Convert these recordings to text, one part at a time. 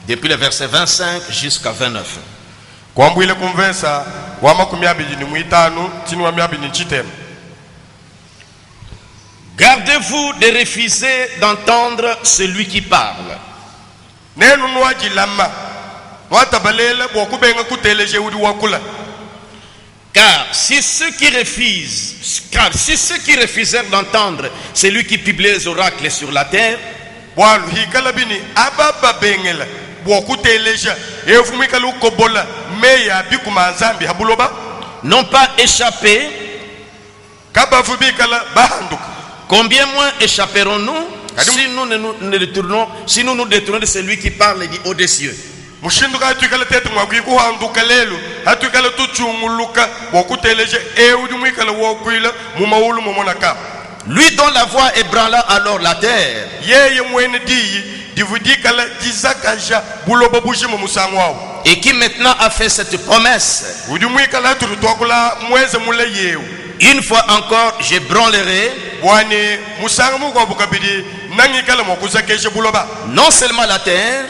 Depuis le verset 25 jusqu'à 29. Gardez-vous de refuser d'entendre celui qui parle. Car si ceux qui refusèrent d'entendre celui qui publie les oracles sur la terre, n'ont pas échappé, combien moins échapperons-nous si nous nous détournons de celui qui parle du haut des cieux? Lui dont la voix ébranla alors la terre, et qui maintenant a fait cette promesse: une fois encore j'ébranlerai non seulement la terre,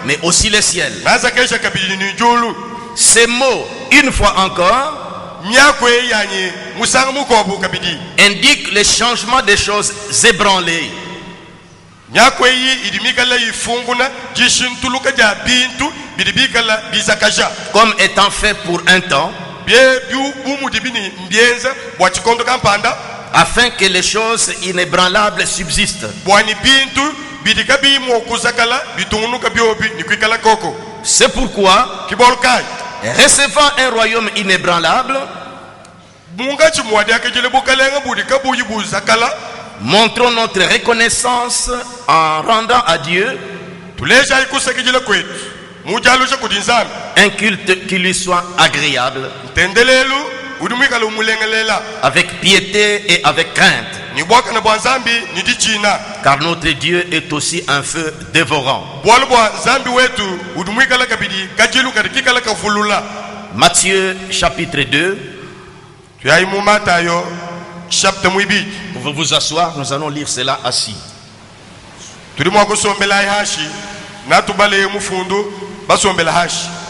mais aussi les ciels. Ces mots, une fois encore, indiquent le changement des choses ébranlées. Comme étant fait pour un temps, afin que les choses inébranlables subsistent. C'est pourquoi, recevant un royaume inébranlable, montrons notre reconnaissance en rendant à Dieu un culte qui lui soit agréable, avec piété et avec crainte, car notre Dieu est aussi un feu dévorant. Matthieu chapitre 2. Vous pouvez vous asseoir, nous allons lire cela assis.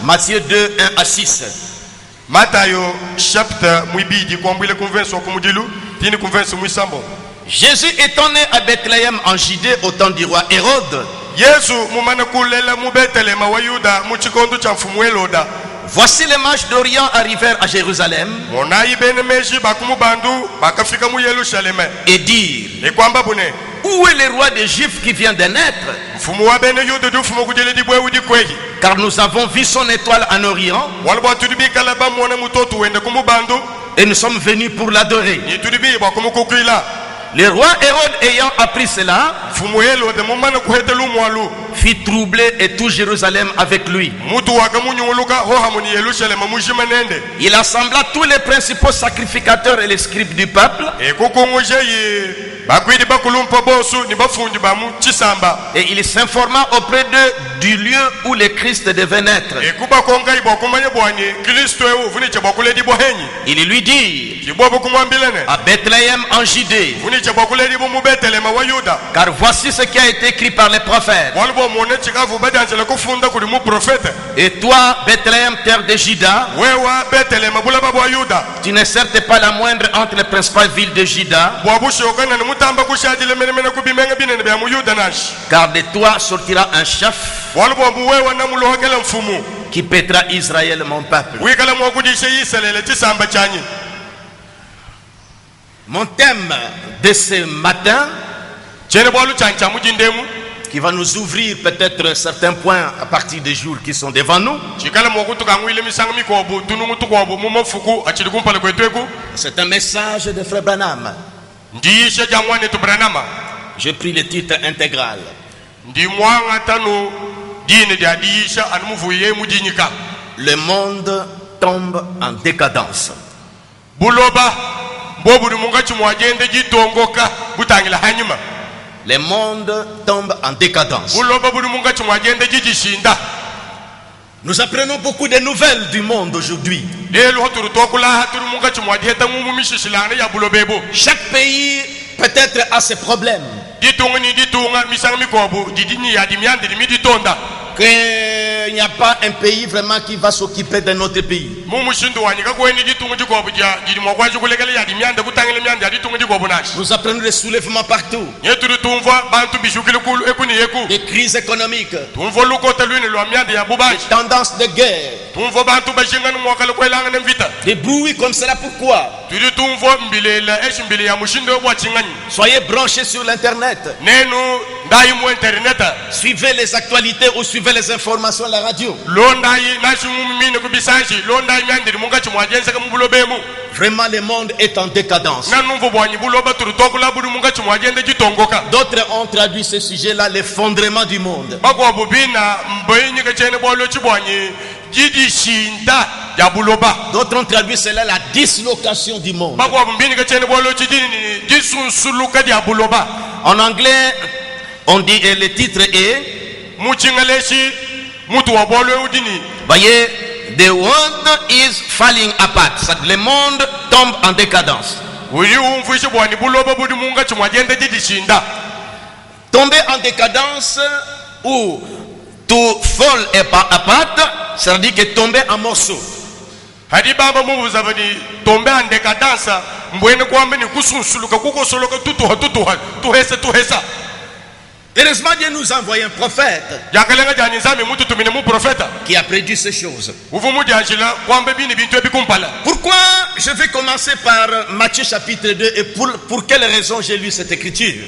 Matthieu 2, 1 à 6. Jésus étant né à Bethléem en Judée au temps du roi Hérode, voici les mages d'Orient arrivèrent à Jérusalem et dirent: où est le roi des Juifs qui vient de naître? Car nous avons vu son étoile en Orient et nous sommes venus pour l'adorer. Le roi Hérode ayant appris cela fit troubler et tout Jérusalem avec lui. Il assembla tous les principaux sacrificateurs et les scribes du peuple, et il s'informa auprès d'eux du lieu où le Christ devait naître. Il lui dit: à Bethléem en Judée, car voici ce qui a été écrit par les prophètes. Et toi, Bethléem, terre de Juda, tu n'es certes pas la moindre entre les principales villes de Juda, car de toi sortira un chef qui paîtra Israël, mon peuple. Mon thème de ce matin, qui va nous ouvrir peut-être certains points à partir des jours qui sont devant nous, c'est un message de Frère Branham. J'ai pris le titre intégral. Le monde tombe en décadence. Le monde tombe en décadence. Nous apprenons beaucoup de nouvelles du monde aujourd'hui. Chaque pays peut-être a ses problèmes, qu'il n'y a pas un pays vraiment qui va s'occuper d'un autre pays. Nous apprenons des soulèvements partout, des crises économiques, des tendances de guerre, des bruits comme cela. Pourquoi? Soyez branchés sur l'internet, suivez les actualités ou suivez les informations à la radio. Vraiment, le monde est en décadence. D'autres ont traduit ce sujet-là, l'effondrement du monde. D'autres ont traduit cela, la dislocation du monde. En anglais, on dit, et le titre est, voyez, the world is falling apart. Le monde tombe en décadence. Tomber en décadence ou to fall apart, ça veut dire que tomber en morceaux. Tomber en décadence, heureusement, Dieu nous a envoyé un prophète qui a prédit ces choses. Pourquoi je vais commencer par Matthieu chapitre 2 et pour quelle raison j'ai lu cette écriture?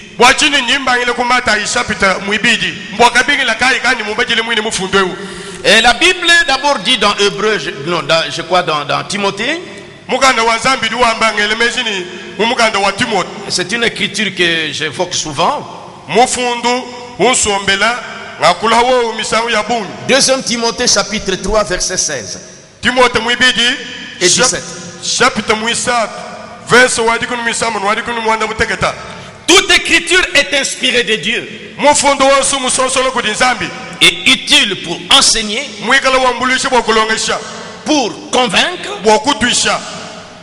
Et la Bible d'abord dit dans Hébreu, je crois dans Timothée. C'est une écriture que j'évoque souvent. 2 Timothée chapitre 3 verset 16 et 17. Toute écriture est inspirée de Dieu et utile pour enseigner, pour convaincre,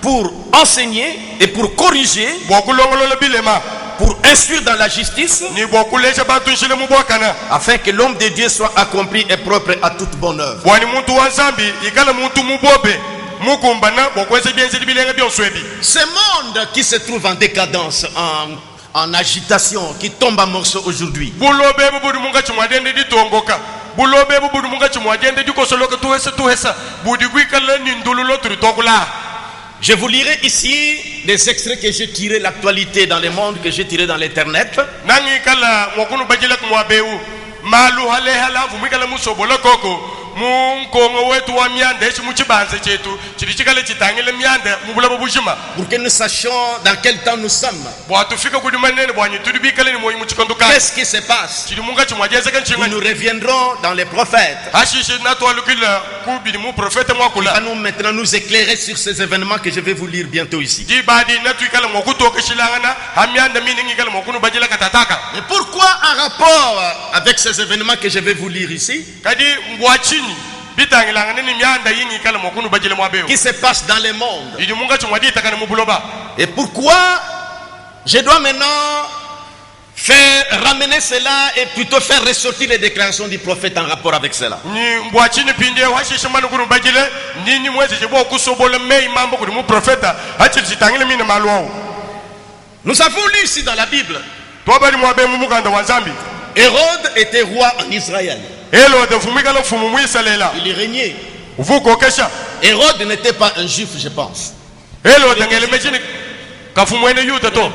pour enseigner et pour corriger, pour instruire dans la justice, afin que l'homme de Dieu soit accompli et propre à toute bonne œuvre. Ce monde qui se trouve en décadence, en agitation, qui tombe en morceaux aujourd'hui, je vous lirai ici des extraits que j'ai tirés, l'actualité dans le monde, que j'ai tiré dans l'internet. Pour que nous sachions dans quel temps nous sommes. Qu'est-ce qui se passe? Nous reviendrons dans les prophètes. Il va nous maintenant nous éclairer sur ces événements que je vais vous lire bientôt ici. Mais pourquoi un rapport avec ces événements que je vais vous lire ici, qui se passe dans le monde? Et pourquoi je dois maintenant ramener cela et plutôt faire ressortir les déclarations du prophète en rapport avec cela? Nous avons lu ici dans la Bible, Hérode était roi en Israël. Il régnait. Hérode n'était pas un juif, je pense.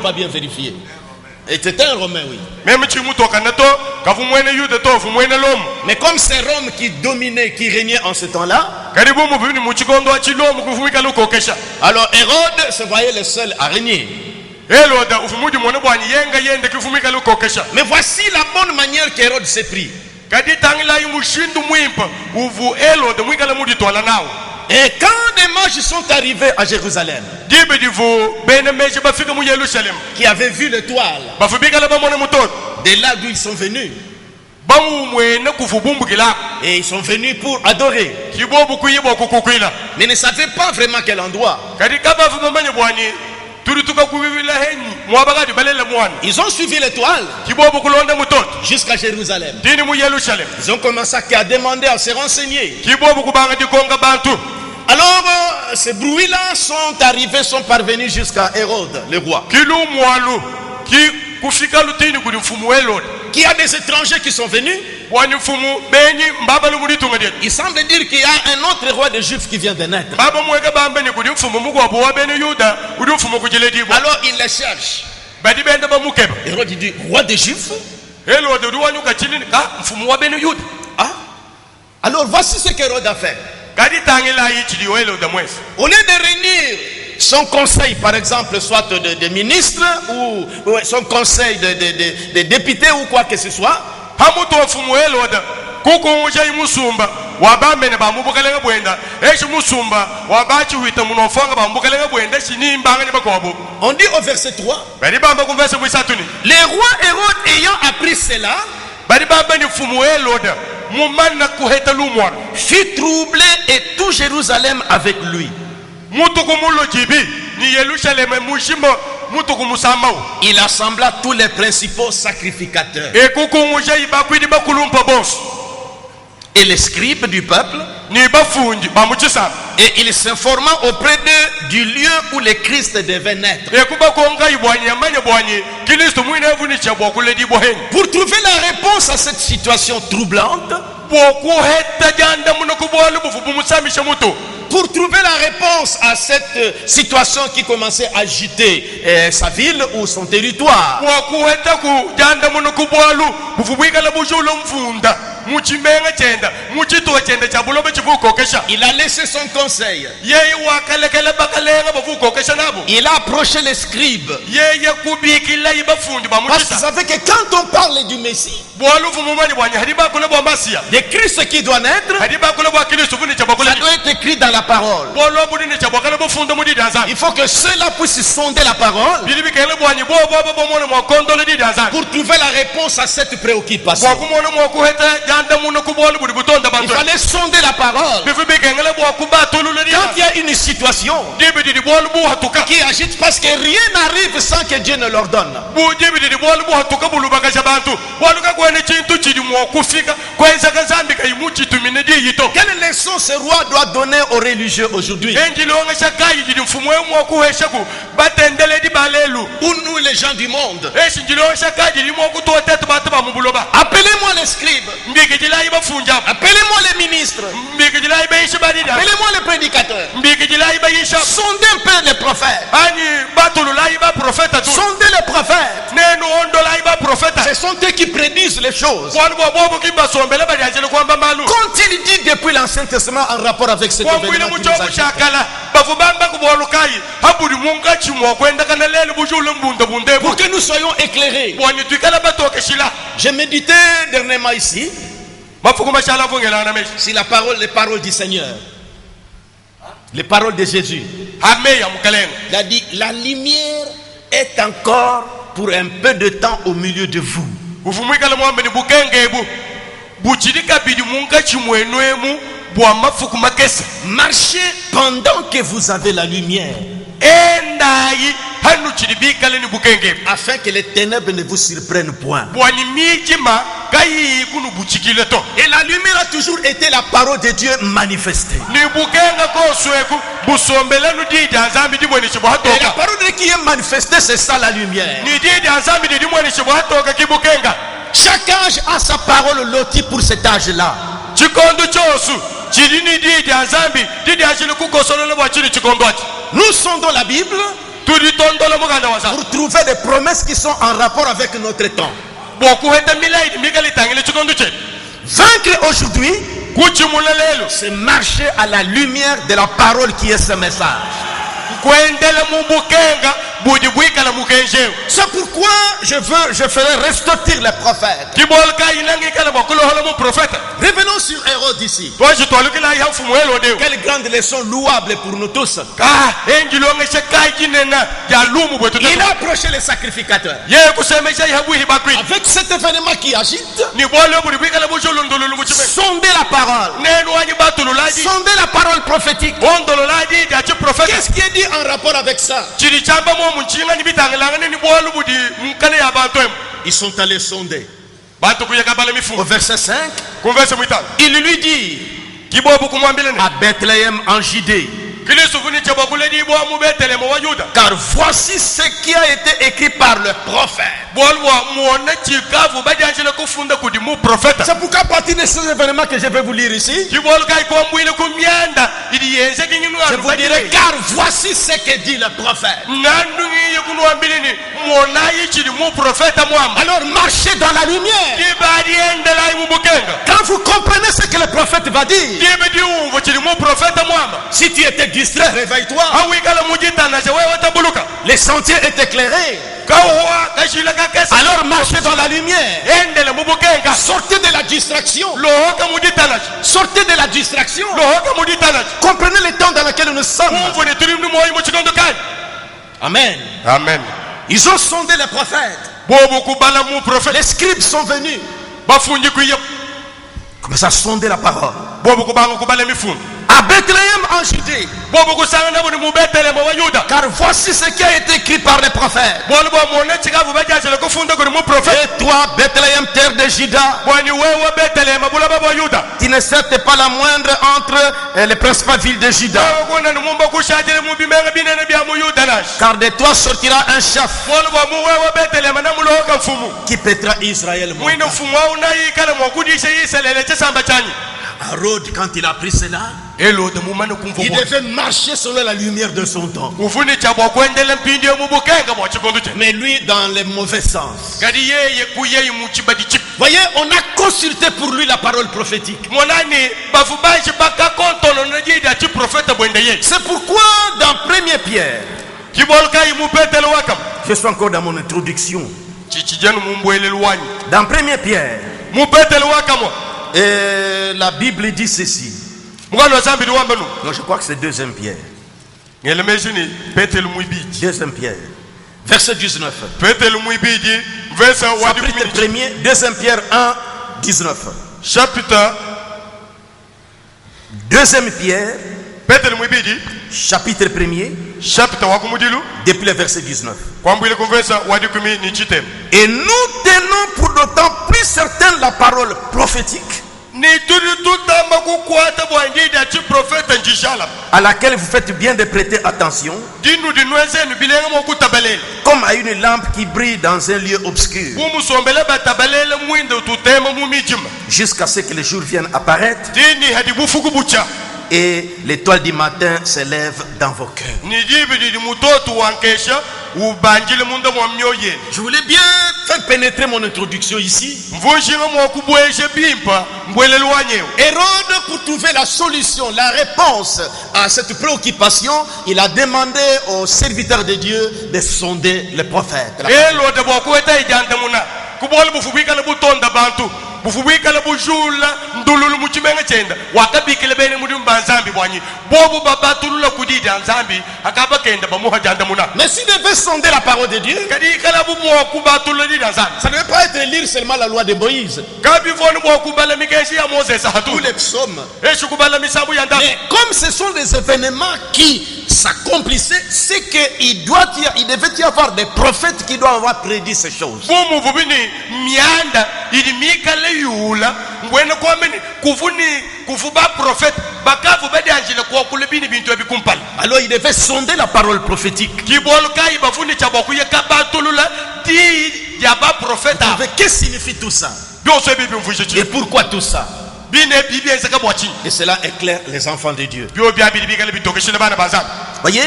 Pas bien vérifié. C'était un Romain, oui. Mais comme c'est Rome qui dominait, qui régnait en ce temps-là, alors Hérode se voyait le seul à régner. Mais voici la bonne manière qu'Hérode s'est pris. Et quand des mages sont arrivés à Jérusalem, qui avaient vu l'étoile, de là d'où ils sont venus, et ils sont venus pour adorer, mais ne savaient pas vraiment quel endroit. Ils ont suivi l'étoile jusqu'à Jérusalem. Ils ont commencé à demander, à se renseigner. Alors, ces bruits-là sont arrivés, sont parvenus jusqu'à Hérode, le roi. Qui a des étrangers qui sont venus. Il semble dire qu'il y a un autre roi des Juifs qui vient de naître. Alors il les cherche. Hérode dit, roi des Juifs. Ah. Alors voici ce qu'Hérode a fait. Au lieu de réunir son conseil, par exemple, soit de ministres ou son conseil de députés ou quoi que ce soit, on dit au verset 3, les rois Hérode ayant appris cela fut troublé et tout Jérusalem avec lui. Il assembla tous les principaux sacrificateurs et les scribes du peuple, et il s'informa auprès d'eux du lieu où le Christ devait naître, pour trouver la réponse à cette situation troublante, pour trouver la réponse à cette situation qui commençait à agiter sa ville ou son territoire. Il a laissé son conseil. Il a approché les scribes. Parce qu'il savait que quand on parle du Messie, de Christ qui doit naître, ça doit être écrit dans la parole. Il faut que ceux-là puissent sonder la parole pour trouver la réponse à cette préoccupation. Il fallait sonder la parole. Quand il y a une situation qui agite, parce que rien n'arrive sans que Dieu ne l'ordonne. Quelle leçon ce roi doit donner aux religieux aujourd'hui? Ou nous les gens du monde? Appelez-moi les scribes. Appelez-moi les ministres. Appelez-moi les prédicateurs. Sondez un peu les prophètes. Sondez les prophètes. Ce sont eux qui prédisent les choses. Quand il dit depuis l'Ancien Testament en rapport avec cet événement qui nous agite, pour que nous soyons éclairés. J'ai médité dernièrement ici sur les paroles du Seigneur, les paroles de Jésus. Il a dit, la lumière est encore pour un peu de temps au milieu de vous. Marchez pendant que vous avez la lumière, afin que les ténèbres ne vous surprennent point. Et la lumière a toujours été la parole de Dieu manifestée. Et la parole de Dieu qui est manifestée, c'est ça la lumière. Chaque âge a sa parole lotie pour cet âge-là. Nous sondons la Bible pour trouver des promesses qui sont en rapport avec notre temps. Vaincre aujourd'hui, c'est marcher à la lumière de la parole qui est ce message. C'est pourquoi je ferai ressortir les prophètes. Revenons sur Hérode ici. Quelle grande leçon louable pour nous tous. Il a approché les sacrificateurs. Avec cet événement qui agite, sondez la parole. Sondez la parole prophétique. Qu'est-ce qui est dit en rapport avec ça? Ils sont allés sonder. Au verset 5, il lui dit à Bethléem en Judée, car voici ce qui a été écrit par le prophète. C'est pourquoi à partir de ces événements que je vais vous lire ici, je vous dirai, car voici ce que dit le prophète. Alors marchez dans la lumière. Quand vous comprenez ce que le prophète va dire, si tu étais distrait, réveille-toi. Les sentiers étaient éclairés. Alors marchez dans la lumière. Sortez de la distraction. Sortez de la distraction. Comprenez le temps dans lequel nous sommes. Amen. Amen. Ils ont sondé les prophètes. Les scribes sont venus. Commencent à sonder la parole. À Bethléem en Judée, car voici ce qui a été écrit par les prophètes. Et toi, Bethléem, terre de Juda, tu ne sais pas la moindre entre les principales villes de Juda, car de toi sortira un chef qui pètera Israël. Hérode, quand il a pris cela, il devait marcher selon la lumière de son temps. Mais lui, dans le mauvais sens. Voyez, on a consulté pour lui la parole prophétique. C'est pourquoi dans 1 Pierre, je suis encore dans mon introduction. Dans 1 Pierre, et la Bible dit ceci. Non, je crois que c'est 2 Pierre. 2 Pierre. Verset 19. Chapitre 1er, 2 Pierre 1, 19. Chapitre 2 Pierre. Chapitre 1er. Depuis le verset 19. Et nous tenons pour d'autant plus certaine la parole prophétique, à laquelle vous faites bien de prêter attention, comme à une lampe qui brille dans un lieu obscur, jusqu'à ce que le jour vienne apparaître et l'étoile du matin s'élève dans vos cœurs. Je voulais bien faire pénétrer mon introduction ici. Hérode, pour trouver la solution, la réponse à cette préoccupation, il a demandé aux serviteurs de Dieu de sonder les prophètes. Mais s'il devait sonder la parole de Dieu, ça ne veut pas être lire seulement la loi de Moïse ou les psaumes. Mais comme ce sont des événements qui s'accomplissaient, c'est qu'il devait y avoir des prophètes qui doivent avoir prédit ces choses. Alors il devait sonder la parole prophétique. Qu'est-ce que signifie tout ça? Et pourquoi tout ça? Et cela éclaire les enfants de Dieu. Voyez,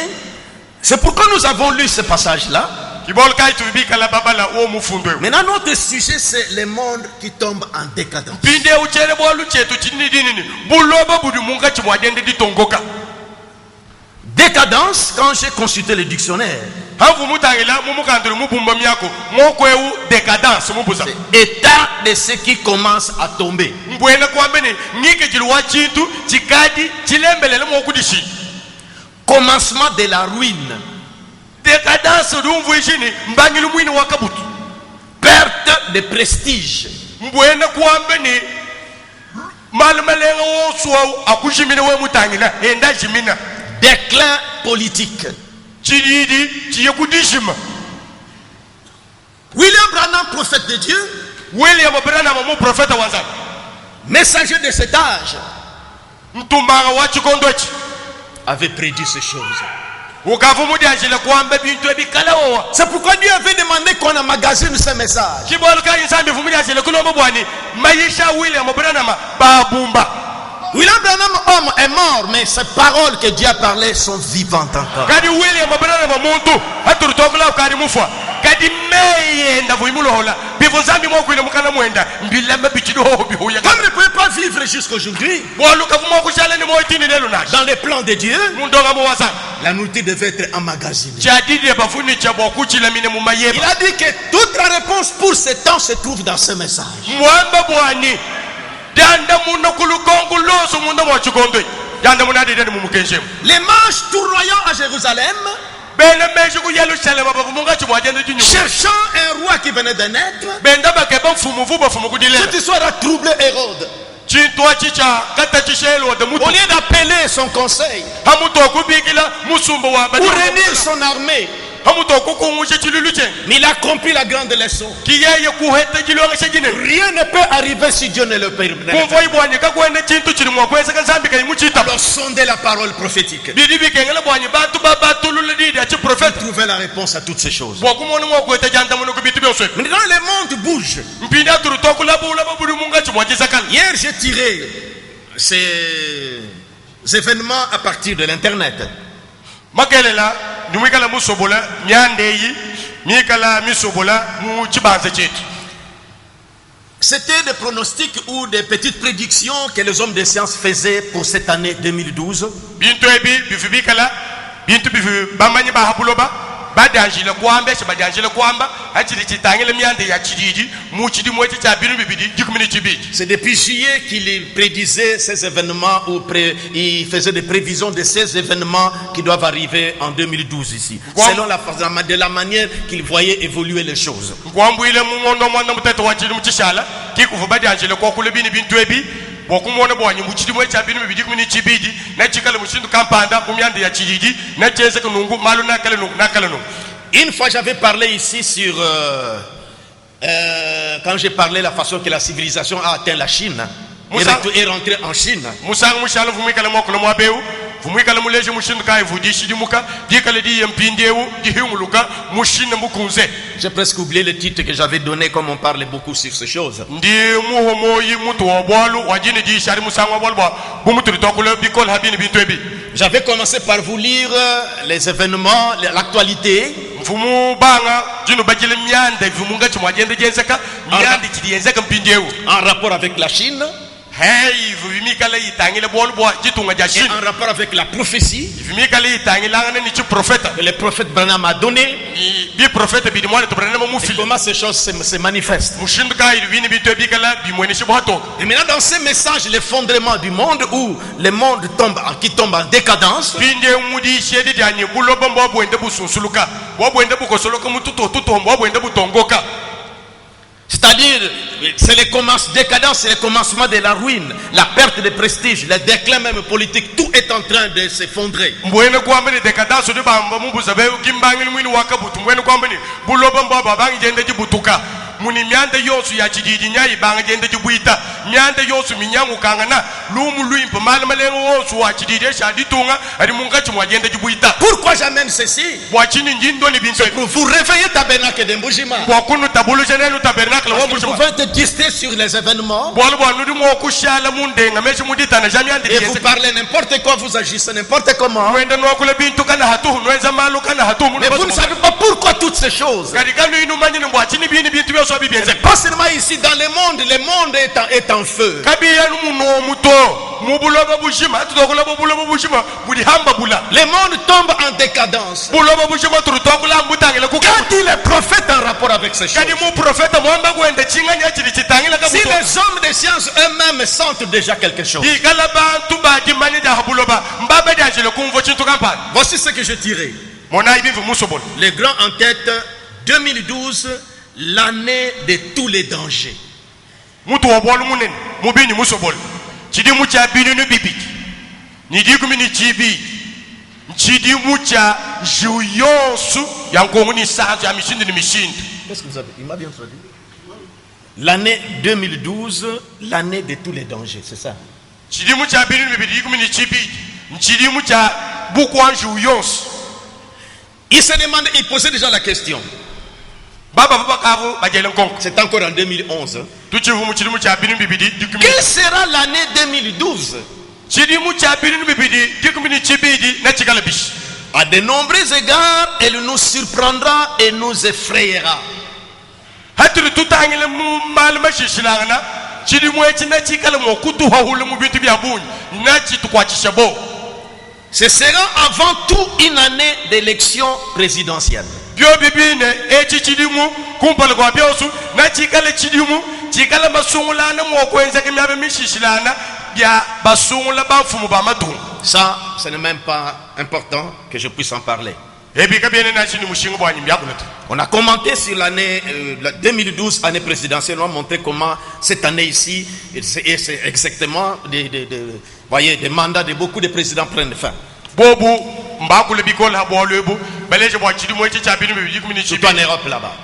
c'est pourquoi nous avons lu ce passage-là. Maintenant, notre sujet, c'est le monde qui tombe en décadence. Décadence, quand j'ai consulté le dictionnaire, État de ce qui commence à tomber. Commencement de la ruine. Perte de prestige. Déclin politique. William Branham, prophète de Dieu, messager de cet âge, avait prédit ces choses. C'est pourquoi Dieu avait demandé qu'on emmagasine ce message. William Branham, homme, est mort, mais ces paroles que Dieu a parlées sont vivantes encore. Comme ne pouvait pas vivre jusqu'aujourd'hui, dans les plans de Dieu, la nourriture devait être emmagasinée. Il a dit que toute la réponse pour ce temps se trouve dans ce message. Les mages tournoyant à Jérusalem, cherchant un roi qui venait de naître, cette histoire a troublé Hérode. Au lieu d'appeler son conseil ou réunir son armée, mais il a compris la grande leçon. Rien ne peut arriver si Dieu ne le permet. Alors sondez la parole prophétique. Trouver la réponse à toutes ces choses. Maintenant le monde bouge. Hier j'ai tiré ces événements à partir de l'internet. C'était des pronostics ou des petites prédictions que les hommes de science faisaient pour cette année 2012. C'est depuis juillet qu'il prédisait ces événements ou il faisait des prévisions de ces événements qui doivent arriver en 2012 ici, selon la manière qu'il voyait évoluer les choses. Une fois j'avais parlé ici sur quand j'ai parlé de la façon que la civilisation a atteint la Chine et rentré en Chine. J'ai presque oublié le titre que j'avais donné, comme on parle beaucoup sur ces choses. J'avais commencé par vous lire les événements, l'actualité, en rapport avec la Chine, et en rapport avec la prophétie que le prophète Branham a donné, et comment ces choses se manifestent. Et maintenant dans ces messages, l'effondrement du monde, où le monde qui tombe en décadence, c'est-à-dire, c'est le commencement de la ruine, la perte de prestige, le déclin même politique, tout est en train de s'effondrer. muni mianda yosu ya chididi nyai banga jende chibuita mianda yosu minyangu kangana lumu luimpa malmalengo wosu wa chididi shaditunga ari munga chimwa jende chibuita. Pourquoi j'amène ceci? Bwachini njindo ni binso. Pour vous réveiller tabernacle de Mbujima. Bwakunu tabulu jenelu tabernacle wa Mbujima. Vous pouvez être distrait sur les événements. Bwalo bwanudu mo kushala mundenga meshi mudita na jamiande. Et vous parlez n'importe quoi, vous agissez n'importe comment. Wenda no kule bintu kana hatu nweza malu kana hatu. Mais vous ne savez pas pourquoi toutes ces choses. Kadikanu inu manyini bwachini bini bintu byoso. Pas seulement ici, dans le monde est en feu. Le monde tombe en décadence. Qu'a-t-il le prophète en rapport avec ces choses? Si les hommes de science eux-mêmes sentent déjà quelque chose. Voici ce que je dirais. Les grands en tête, 2012, l'année de tous les dangers. Qu'est-ce que vous avez? Il m'a bien traduit. L'année 2012, l'année de tous les dangers, c'est ça. Il se demande, il posait déjà la question. C'est encore en 2011. Quelle sera l'année 2012? À de nombreux égards, elle nous surprendra et nous effrayera. Ce sera avant tout une année d'élection présidentielle. Ça, ce n'est même pas important que je puisse en parler. On a commenté sur l'année 2012, année présidentielle. On a montré comment cette année ici, c'est exactement voyez, des mandats de beaucoup de présidents prennent fin. Surtout en Europe là-bas.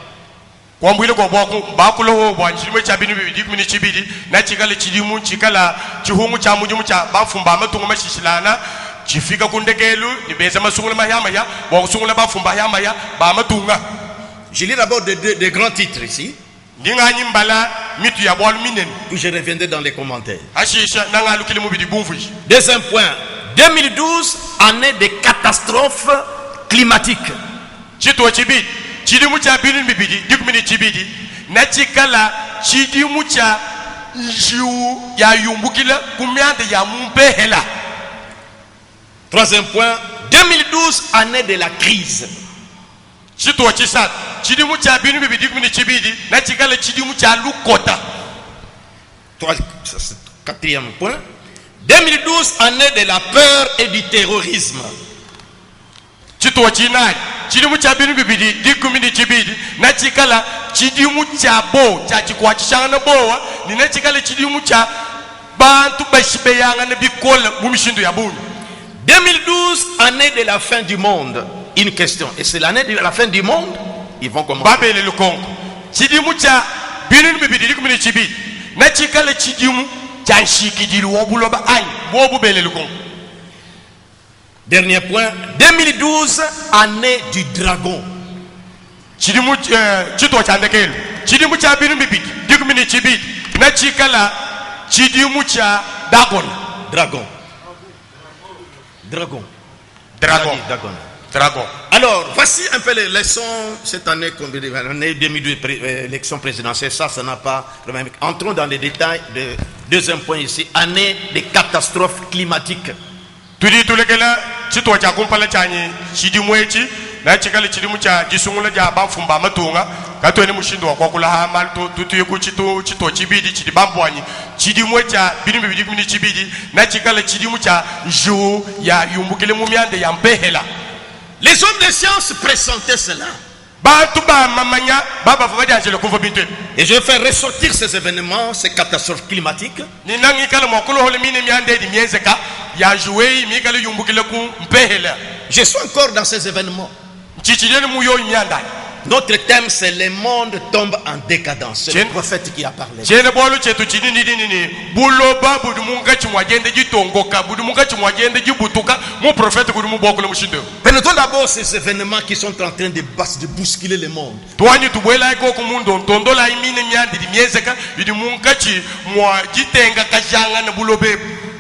Je lis d'abord des grands titres ici. Puis je reviendrai dans les commentaires. Deuxième point. 2012, année de catastrophe climatique. Troisième point. 2012, année de la crise. Quatrième point. 2012, année de la peur et du terrorisme. bantu bashibeyanga nebikola mumishindo ya bunyu. 2012, année de la fin du monde. Une question. Et c'est l'année de la fin du monde? Ils vont commencer. Babele le Congo. Chidimu cha binunu bibidi kumini chibi. Na chikale chidimu cha shikidili wobuloba ai. Wobu bele le Congo. Dernier point. 2012, année du dragon. Chidimu chito cha ndekelo. Chidimu cha binunu bibidi kumini chibi. Na chikala chidimu cha dragon. Dragon. Dragon. Dragon. Dragon. Dragon. Alors, voici un peu les leçons cette année, l'année 2002, élection présidentielle. Ça n'a pas. Entrons dans les détails. Deuxième point ici, année des catastrophes climatiques. Tout dit tout le gars, si toi tu as compris la chani, si du moins tu, là tu as le chidimucha, tu sont là déjà bam fumba matunga, quand tu es mushindo, quoi que la hamal, tout tu écoutes chito chibidi, chidi bamboani, chidimucha, bini bini chibidi, là tu as le chidimucha, jou, ya yumbukele mumiande yampehela. Les hommes de science pressentaient cela. Et je vais faire ressortir ces événements, ces catastrophes climatiques. Je suis encore dans ces événements. Notre thème, c'est le monde tombe en décadence. C'est le prophète qui a parlé. Prenons d'abord ces événements qui sont en train de bousculer le monde.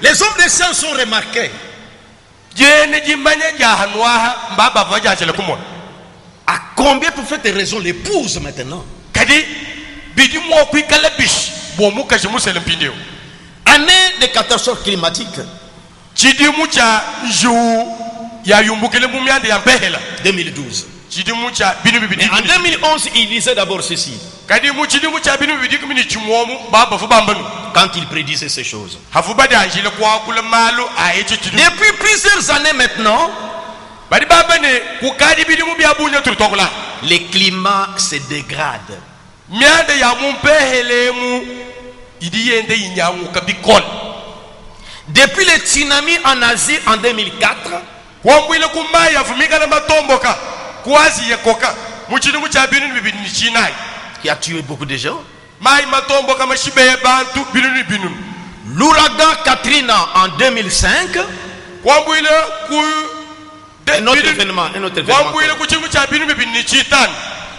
Les hommes de science ont remarqué à combien pour faire des raisons l'épouse maintenant. bidi mo ku kala bish bo mu ka jimu selim pindeo année de catastrophe climatique chidi mu cha ju ya yumbukele mu miande ya behela 2012. chidi mu cha binu bidi En 2011, il disait d'abord ceci kadi mu chidi mu cha binu bidi kumini chimomu baba fu bambanu quand il prédisait ces choses. hafu bada anjile kwa kula malu a echi chidi Depuis plusieurs années maintenant, badi baba ne ku kadi bidi mu bia bunya tur tokla les climats se dégradent. miande ya mu behele mu idi yende inyangu kabikol Depuis le tsunami en Asie en 2004, wambwile kumaya vumika na matomboka kwazi yekoka muchini mucha binu bibini chinai qui a tué beaucoup de gens, mai matomboka mashibe bantu binu binu l'ouragan Katrina en 2005, wambwile ku un autre événement, wambwile kuchini mucha binu bibini chitan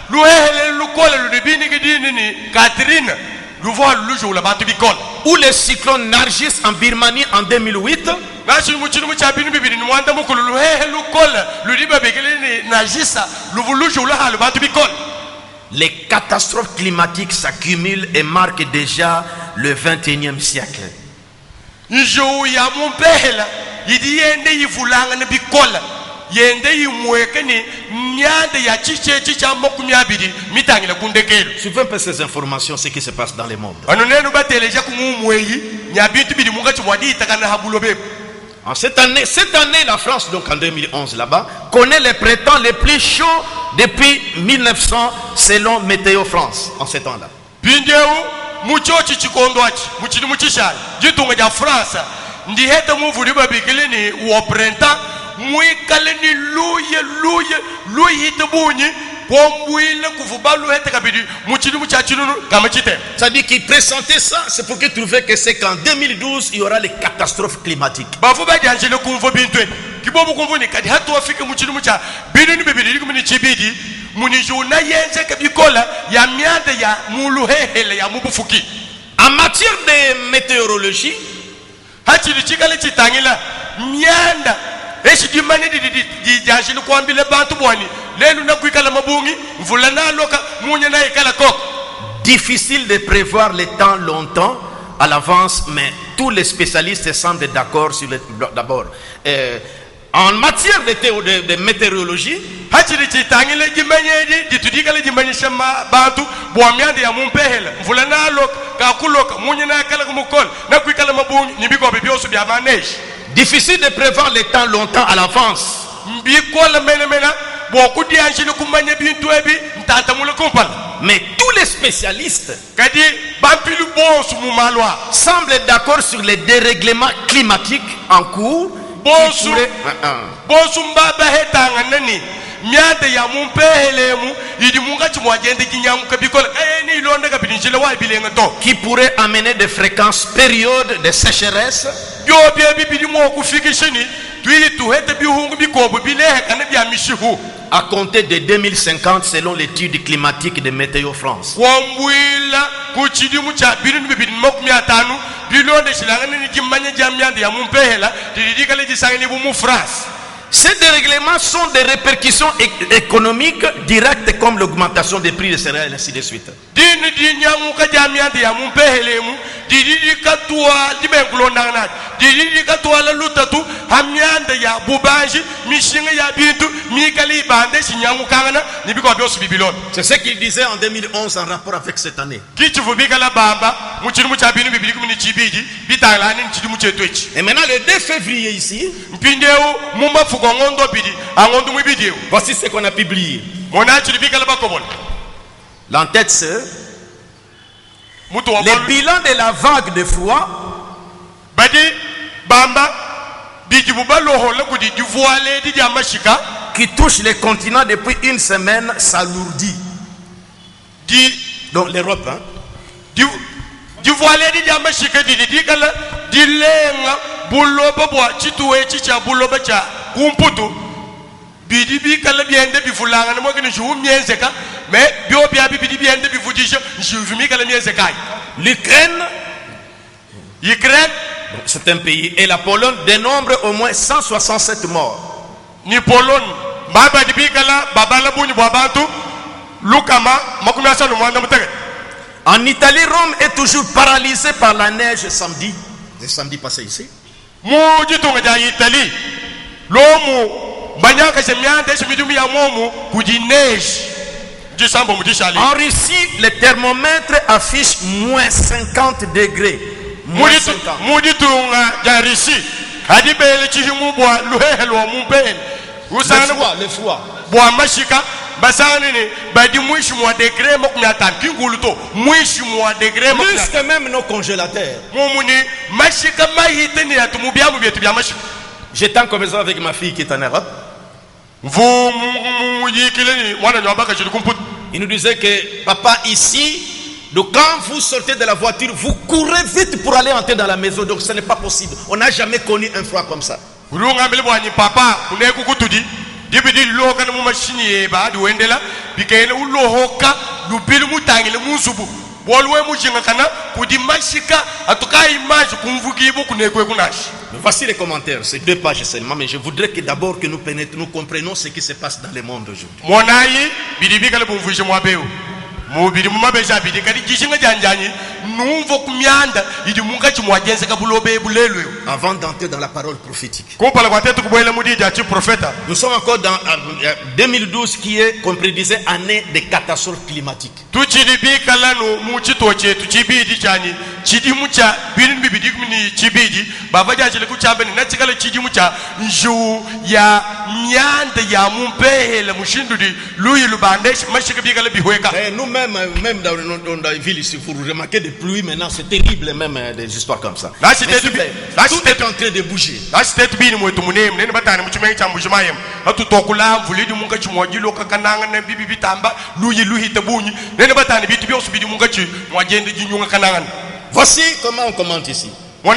luhele lukole ludibini gidini ni Katrina luvo lujo la bantu bikol ou le cyclone Nargis en Birmanie en 2008, nashi muchini mucha binu bibini mwanda mukulu luhele lukole ludiba begelini najisa luvo lujo la halu bantu bikol. les catastrophes climatiques s'accumulent et marquent déjà le 21e siècle. Njou ya mumpehela yidi yende yivulanga ne bikola yende yimweke ni nyande ya chicha mokumi abidi mitangile kundekelo Suivez un peu ces informations, ce qui se passe dans le monde. anonenu bateleja kumumweyi nyabintu bidi munga chimwadi itakana habulobe. En cette année, la France, donc en 2011 là-bas, connaît les printemps les plus chauds depuis 1900 selon Météo France, en ces temps-là. Bindeu muchochi chikondwachi muchini muchishali jitunga ja France ndi heta muvuli babikilini wo printemps mwikale ni luye hita bunyi bombwile kuvubalu heta kabidi muchini muchachinu kama chite. C'est-à-dire qu'il pressentait ça, c'est pour qu'il trouvait que c'est qu'en 2012, il y aura les catastrophes climatiques. bafuba janjele kumvo bintwe kibobu kumvo ni kadi hatu wafike muchini mucha binu bibili kumini chibidi munijuna yenze kabikola ya miande ya muluhehele ya mubufuki. En matière de météorologie, hachili chikale chitangila mianda eshi dimani di janjele kwambile bantu bwani lelu na kuikala mabungi mvula na loka munye na ikala koko. difficile de prévoir les temps longtemps à l'avance, mais tous les spécialistes semblent d'accord sur le d'abord. En matière de météorologie, hachili chitangile jimanyedi ditudikale jimanyisha bantu bwamiande ya mumpehela mvula na loka kakuloka munye na ikala kumukol na kuikala mabungi nibiko bibiosu bya maneshi. difficile de prévoir les temps longtemps à l'avance. Mbikola mena boku dianjile kumanya bintu ebi ntanta mule kumpala. Mais tous les spécialistes Kadi bampilu bonsu mumalwa semblent d'accord sur les dérèglements climatiques en cours. bonsu bonsu mbaba hetanga nani miande ya mumpehelemu idi munga chimwagende kinyamu kabikola ni ilonda kabinjile wa bilenga to Qui pourraient amener de fréquentes périodes de sécheresse yo bia bibidi mo kufikishini tuili tuhete bihungu bikobo bilehe kana bia mishihu à compter de 2050 selon l'étude climatique de Météo France. wambwila kuchidi mucha binu bibidi mokumi atanu bilonde shilangani ni jimanya jamiande ya mumpehela didikale jisangani bumu France. Ces dérèglements sont des répercussions économiques directes comme l'augmentation des prix des céréales et ainsi de suite. Dini dinyangu kajamiande ya mumpehelemu didi katwa dibenkulondana didi katwa la lutatu hamiande ya bubanji mishinga ya bintu mikali bande sinyangu kangana nibiko byosu bibilon. C'est ce qu'il disait en 2011 en rapport avec cette année. Kichu bikala bamba muchiri mucha binu bibili kumini chibiji bitalani nchidi muchetwechi. Et maintenant le 2 février ici, Mpindeu mumba fukongondo bidi angondo mwibideu. voici ce qu'on a publié. Mona chiri bikala bakobol. L'entête c'est Mutu le wabolu. bilan de la vague de froid Badi bamba didi bubalo hola kudi divoile didi amashika qui touche les continents depuis une semaine s'alourdit. Donc l'Europe, hein? divoile didi amashika didi dikala dilenga buloba bwa chituwe chicha buloba cha kumputu bidi bikala biende bifulanga na mwakini shuhu mienzeka me bio bia bidi biende bifudisha shuhu mikala mienzeka. L'Ukraine, Ukraine c'est un pays, et la Pologne dénombre au moins 167 morts. ni Pologne baba di bikala babala buni bwa bantu lukama makumi asanu mwanda mutege. En Italie, Rome est toujours paralysée par la neige samedi. Le samedi passé ici. En Russie, les thermomètres affichent moins 50 degrés. Moins 50. Le froid. Plus que même nos congélateurs. J'étais en conversation avec ma fille qui est en Europe. Il nous disait que papa ici, donc quand vous sortez de la voiture, vous courez vite pour aller entrer dans la maison. Donc ce n'est pas possible. On n'a jamais connu un froid comme ça. Dibidi loka na mumashini ye ba di wendela bikene ulohoka lubili mutangi le musubu bolwe mujinga kana kudi mashika atuka image kumvugibo kunekwe kunashi. Voici les commentaires, c'est 2 pages seulement, mais je voudrais que d'abord que nous comprenions ce qui se passe dans le monde aujourd'hui. Monayi bidibika le bumvuje mwabeo. Mubiri mumabeja bidi kadi jishinga janjani numvo kumyanda idi munga chimwajense kabulobe bulelwe. Avant d'entrer dans la parole prophétique. Nous sommes encore dans 2012 qui est, comme prédisait, année des catastrophes climatiques. Nous-mêmes, même dans la ville ici, vous remarquez des pluies maintenant, c'est terrible même des histoires comme ça. Tout est en train de bouger. Voici comment on commente ici. À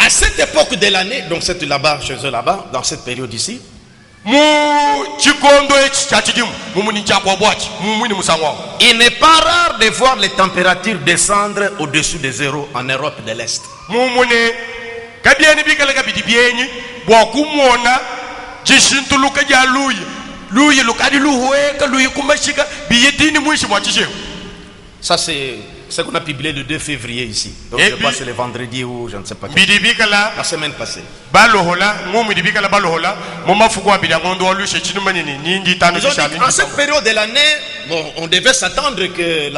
cette époque de l'année, donc c'est là-bas, chez eux là-bas, dans cette période ici, il n'est pas rare de voir les températures descendre au-dessus de 0 en Europe de l'Est. Ça c'est ce qu'on a publié le 2 février ici. Donc je pense que c'est le vendredi ou je ne sais pas. La semaine passée. En cette période de l'année, bon, on devait s'attendre que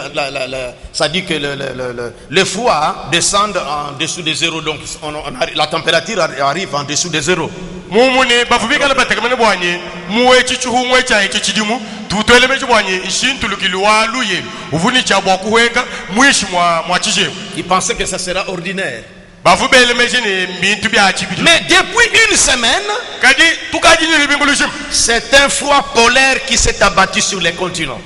ça dit que le froid descende en dessous de 0. Donc la température arrive en dessous de 0. Il pensait que ça sera ordinaire. Mais depuis une semaine, c'est un froid polaire qui s'est abattu sur les continents.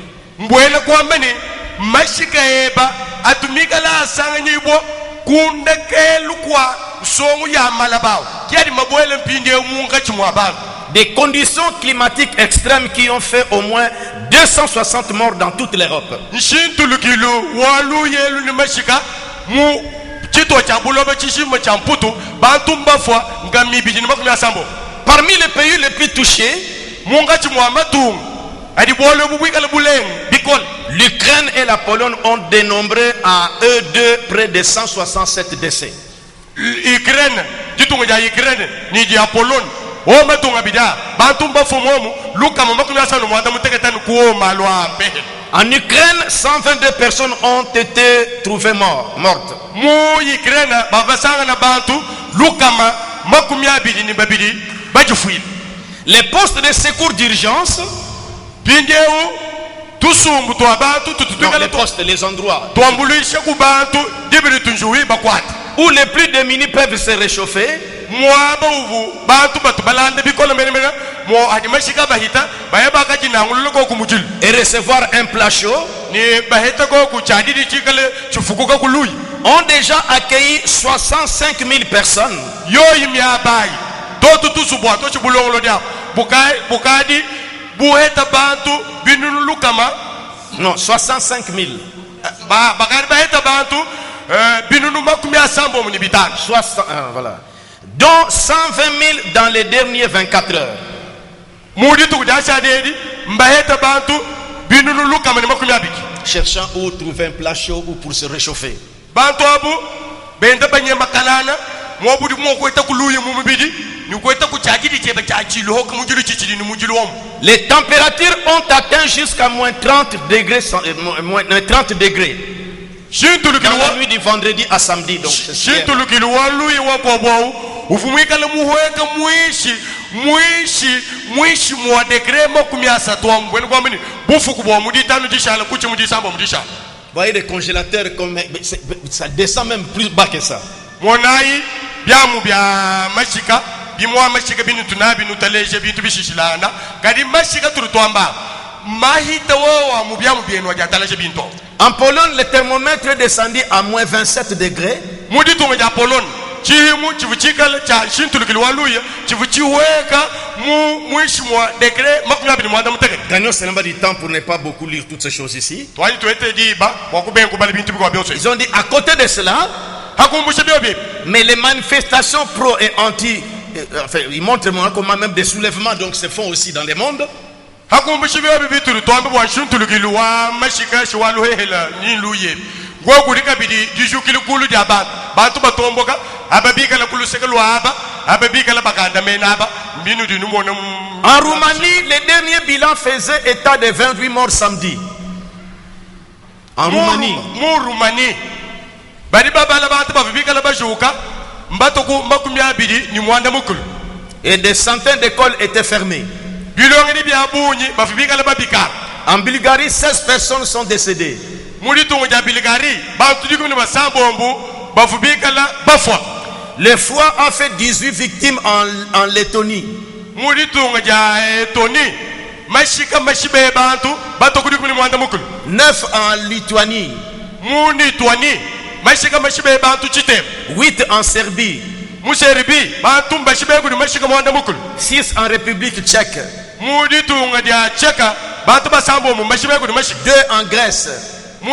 Des conditions climatiques extrêmes qui ont fait au moins 260 morts dans toute l'Europe. Parmi les pays les plus touchés, l'Ukraine et la Pologne ont dénombré à eux deux près de 167 décès. En Ukraine, 122 personnes ont été trouvées mortes. Les postes de secours d'urgence, les postes, les endroits où les plus démunis peuvent se réchauffer, et recevoir un plat chaud, ont déjà accueilli 65 000 personnes. Non, 65 000. Voilà. Dont 120 000 dans les derniers 24 heures. cherchant où trouver un plat chaud ou pour se réchauffer. bantu abu benda banye makalana mobudi mo ko eta kuluye mu mubidi ni ko eta ku chagidi cheba chachilo hok mujulu chichili ni mujulu wom. Les températures ont atteint jusqu'à moins 30 degrés, moins 30 degrés. Dans la nuit du vendredi à samedi. Donc Shintulu kilwalu yewa bobo ufumika le muhweka mwishi mwa degré makumi asatu mbweni kwa mini bufu kubwa muditanu jishala kuchi mudisamba mudishala. Voyez les congélateurs comme ça descend même plus bas que ça. Monai byamu bya mashika bimwa mashika binu tunabi nutaleje bintu bishishilana kadi mashika turutwamba mahita wa mu byamu byenu jataleje bintu. En Pologne, le thermomètre descendit à moins 27 degrés. Muditu ya Pologne chimu chivuchikala cha shintulu kilwaluya chivuchiweka mwishi mwa degré makumi abiri mwanda muteke. Gagnons seulement du temps pour ne pas beaucoup lire toutes ces choses ici. Ils ont dit à côté de cela, mais les manifestations pro et anti, enfin, ils montrent comment même des soulèvements donc se font aussi dans le monde. En Roumanie, les derniers bilans faisaient état de 28 morts samedi. En Roumanie. Et des centaines d'écoles étaient fermées. En Bulgarie, 16 personnes sont décédées. Le froid a fait 18 victimes en Lettonie. 9 en Lituanie. 8 en Serbie. 6 en République tchèque. 2 en Grèce. 2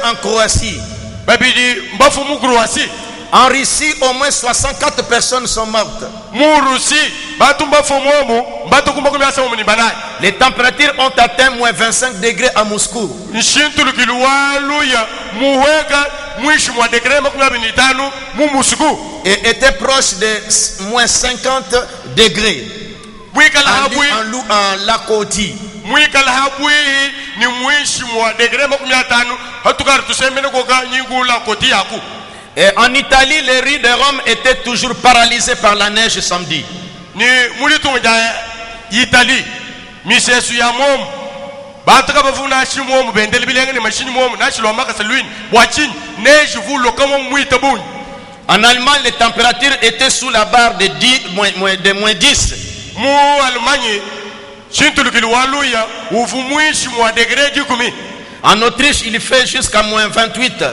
en Croatie. En Russie, au moins 64 personnes sont mortes. Les températures ont atteint moins 25 degrés à Moscou. Et était proche de moins 50 degrés. En Lakoti. Et en Italie, les rues de Rome étaient toujours paralysées par la neige samedi. En Allemagne, les températures étaient sous la barre de moins 10. En Autriche, il fait jusqu'à moins 28.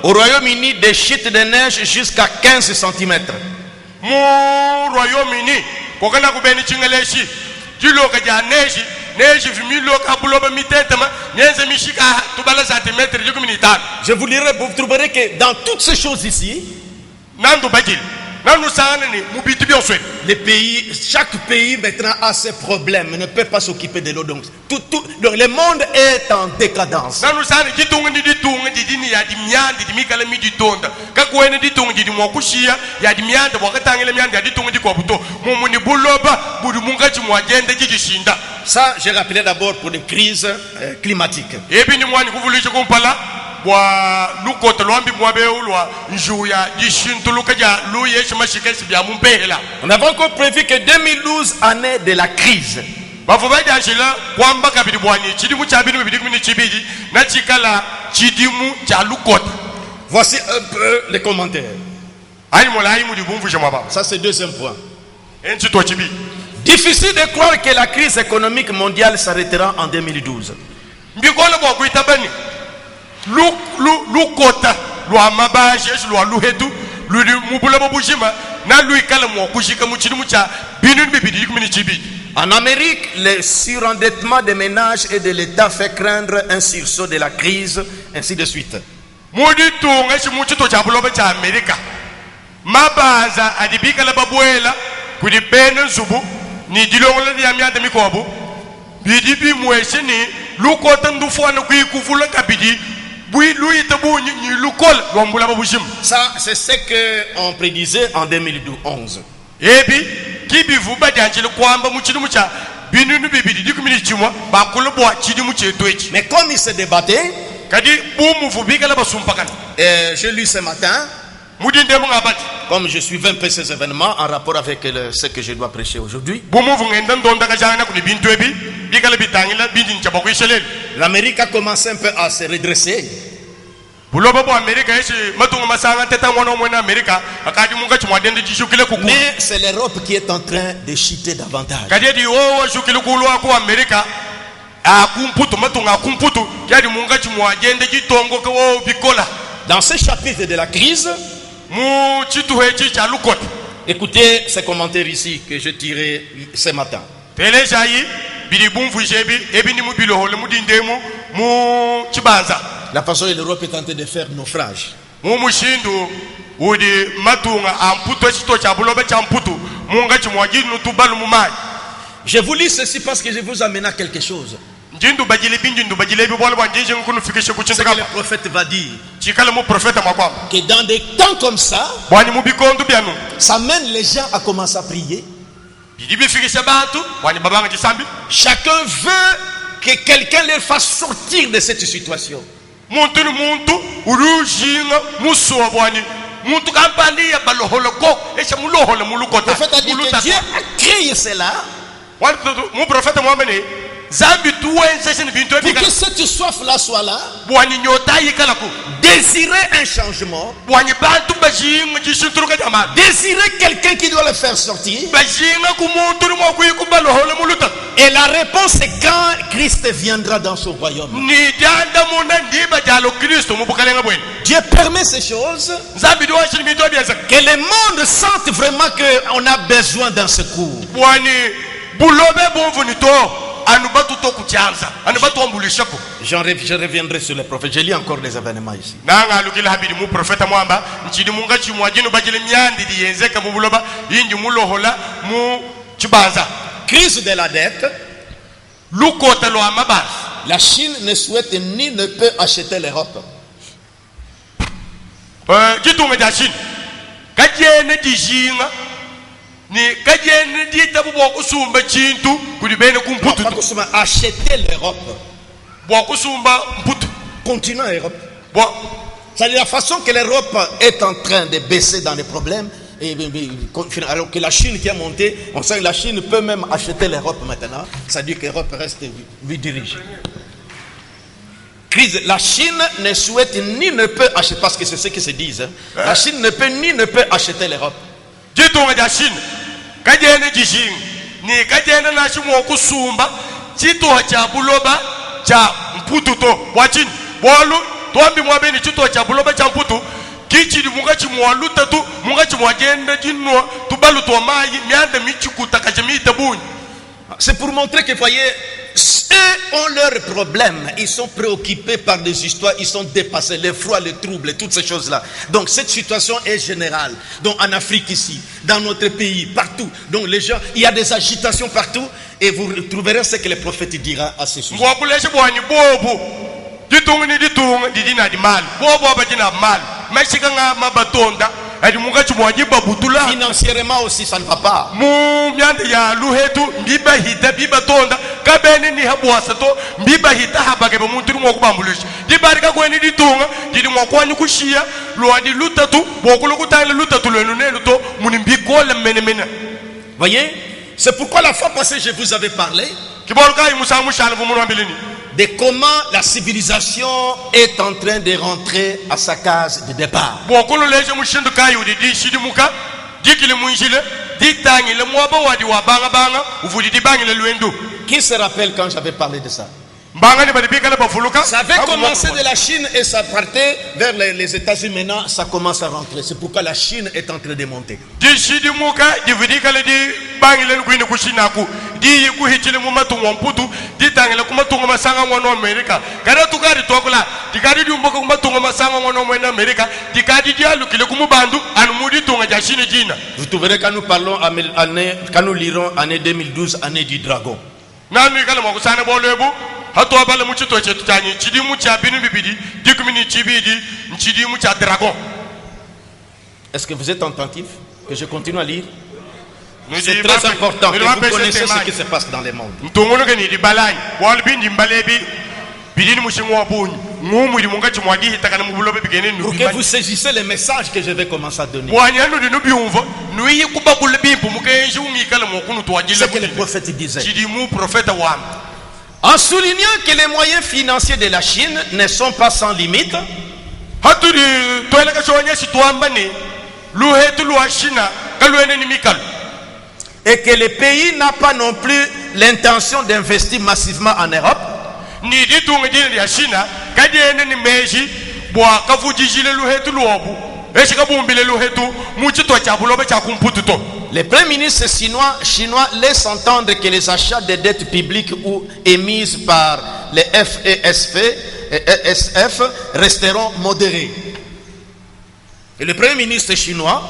Au Royaume-Uni, des chutes de neige jusqu'à 15 cm. Je vous lirai, vous trouverez que dans toutes ces choses ici, les pays, chaque pays maintenant a ses problèmes, ne peut pas s'occuper de l'eau. Donc, le monde est en décadence. Ça, j'ai rappelé d'abord pour une crise climatique. On avait encore prévu que 2012, année de la crise. Voici un peu les commentaires. Ça, c'est le deuxième point. Difficile de croire que la crise économique mondiale s'arrêtera en 2012. En Amérique, le surendettement des ménages et de l'État fait craindre un sursaut de la crise, ainsi de suite. kudi benen zubu ni dilongole di amiante mikobu bidi bi mwese ni lukota ndufo na kuikuvula kabidi bui lui tabu ni lukol wambula babushim. Ça c'est ce que on prédisait en 2011. Ebi kibi vuba janjele kwamba muchidu mucha binunu bibidi dikumini chimwa bakulu bwa chidi muche toechi. Mais comme il se débattait, Kadi bumu vubika la basumpakana. j'ai lu ce matin, Mudinde mo ngabati. comme je suivais un peu ces événements en rapport avec ce que je dois prêcher aujourd'hui. Bumu vungenda ndonda kajana kuni bintu ebi bikala bitangila bidin chabako ishelel. L'Amérique a commencé un peu à se redresser. Buloba bo Amerika yeshi matunga masanga teta mwana mwana Amerika akadi munga chimwadende jishukile kuku. Mais c'est l'Europe qui est en train de chuter davantage. Kadi di owo shukile kulwa ko Amerika akumputu matunga akumputu kadi munga chimwadende jitongo ko bikola. Dans ce chapitre de la crise, Mu chitu hechi cha lukot. écoutez ces commentaires ici que je tirais ce matin. Tele jayi bidi bumfu jebi ebi ni mu bilo hole mu dindemu mu chibanza. La façon dont l'Europe est en train de faire naufrage. Mu mushindu udi matunga amputo chito cha bulobe cha mputu munga chimwajinu tubalu mu mai. Je vous lis ceci parce que je vous amène à quelque chose. Njindu bajile binjindu bajile bi bolo banjije nkunu fikishe Ce kuchinta que le kapa. prophète va dire. Chikala mu prophète makwam. Que dans des temps comme ça, Bwani mu bikondu byanu. ça mène les gens à commencer à prier. Bidi bi fikishe bantu bwani babanga chisambi. Chacun veut que quelqu'un les fasse sortir de cette situation. Muntu ni muntu urujinga muso bwani. Muntu kampani ya baloholo ko esha muloholo Le mulukota. prophète a dit que Dieu a créé cela Wani mu prophète mwamene zambi tuwenze sini bintu pour ebika. que cette soif-là soit là. Bwani nyota yikala ku. Désirer un changement. Bwani bantu bajinga jishinturuka jama. Désirer quelqu'un qui doit le faire sortir. Bajinga ku muntu ni mwakuyi kubaloholo muluta. Et la réponse est quand Christ viendra dans son royaume. Ni danda muna ndiba jalo Kristo mubukalenga bweni. Dieu permet ces choses. Zambi diwa shini bintu ebiasa. Que le monde sente vraiment qu'on a besoin d'un secours. Bwani bulobe bonvu ni to anubatu to kuchanza anubatu ambulishako. Je reviendrai sur les prophètes. Je lis encore les événements ici. Nanga alukila habidi mu profeta mwamba nchidi munga chimwajinu bajile myandi diyenzeka mu buloba yinji mulohola mu chibanza. Crise de la dette. Lukota lo amabas. La Chine ne souhaite ni ne peut acheter l'Europe. Kitunga jashin. Kajene dijinga ni kajene ditabu bwa kusumba chintu kulibene kumputu. Pas que acheter l'Europe. Bwa kusumba mputu. Continuons à l'Europe. Bwa C'est-à-dire la façon que l'Europe est en train de baisser dans les problèmes. Et, alors que la Chine qui a monté, on sait que la Chine peut même acheter l'Europe maintenant. Ça dit que l'Europe reste lui dirige. Crise. La Chine ne souhaite ni ne peut acheter, parce que c'est ce qu'ils se disent. Hein. La Chine ne peut ni ne peut acheter l'Europe. Kitunga jashin. Kajene dijinga ni kajene na shimwa kusumba chitu cha buloba cha mputu to wachin bolu twambi mwabeni chitu cha buloba cha mputu kichiri munga chimwalu tatu munga chimwagenda jinwa tubalu to mayi myanda michikuta kajemi tabuni. C'est pour montrer que, voyez, eux ont leurs problèmes. Ils sont préoccupés par des histoires. Ils sont dépassés. Les froids, les troubles, toutes ces choses-là. Donc, cette situation est générale. Donc, en Afrique ici, dans notre pays, partout. Donc, les gens, il y a des agitations partout. Et vous trouverez ce que le prophète dira à ce sujet. Financièrement aussi, ça ne va pas. Voyez, c'est pourquoi la fois passée je vous avais parlé de comment la civilisation est en train de rentrer à sa case de départ. Qui se rappelle quand j'avais parlé de ça? Ça avait commencé de la Chine et ça partait vers les États-Unis. Maintenant, ça commence à rentrer. C'est pourquoi la Chine est en train de monter. Vous trouverez quand nous parlons, quand nous lirons année 2012, année du dragon. Est-ce que vous êtes attentif que je continue à lire? C'est très important que vous connaissiez ce qui se passe dans le monde. Pour que vous saisissez les messages que je vais commencer à donner. Ce que le prophète disait. En soulignant que les moyens financiers de la Chine ne sont pas sans limite, et que le pays n'a pas non plus l'intention d'investir massivement en Europe, le Premier ministre chinois laisse entendre que les achats de dettes publiques ou émises par les FESF resteront modérés. Et le Premier ministre chinois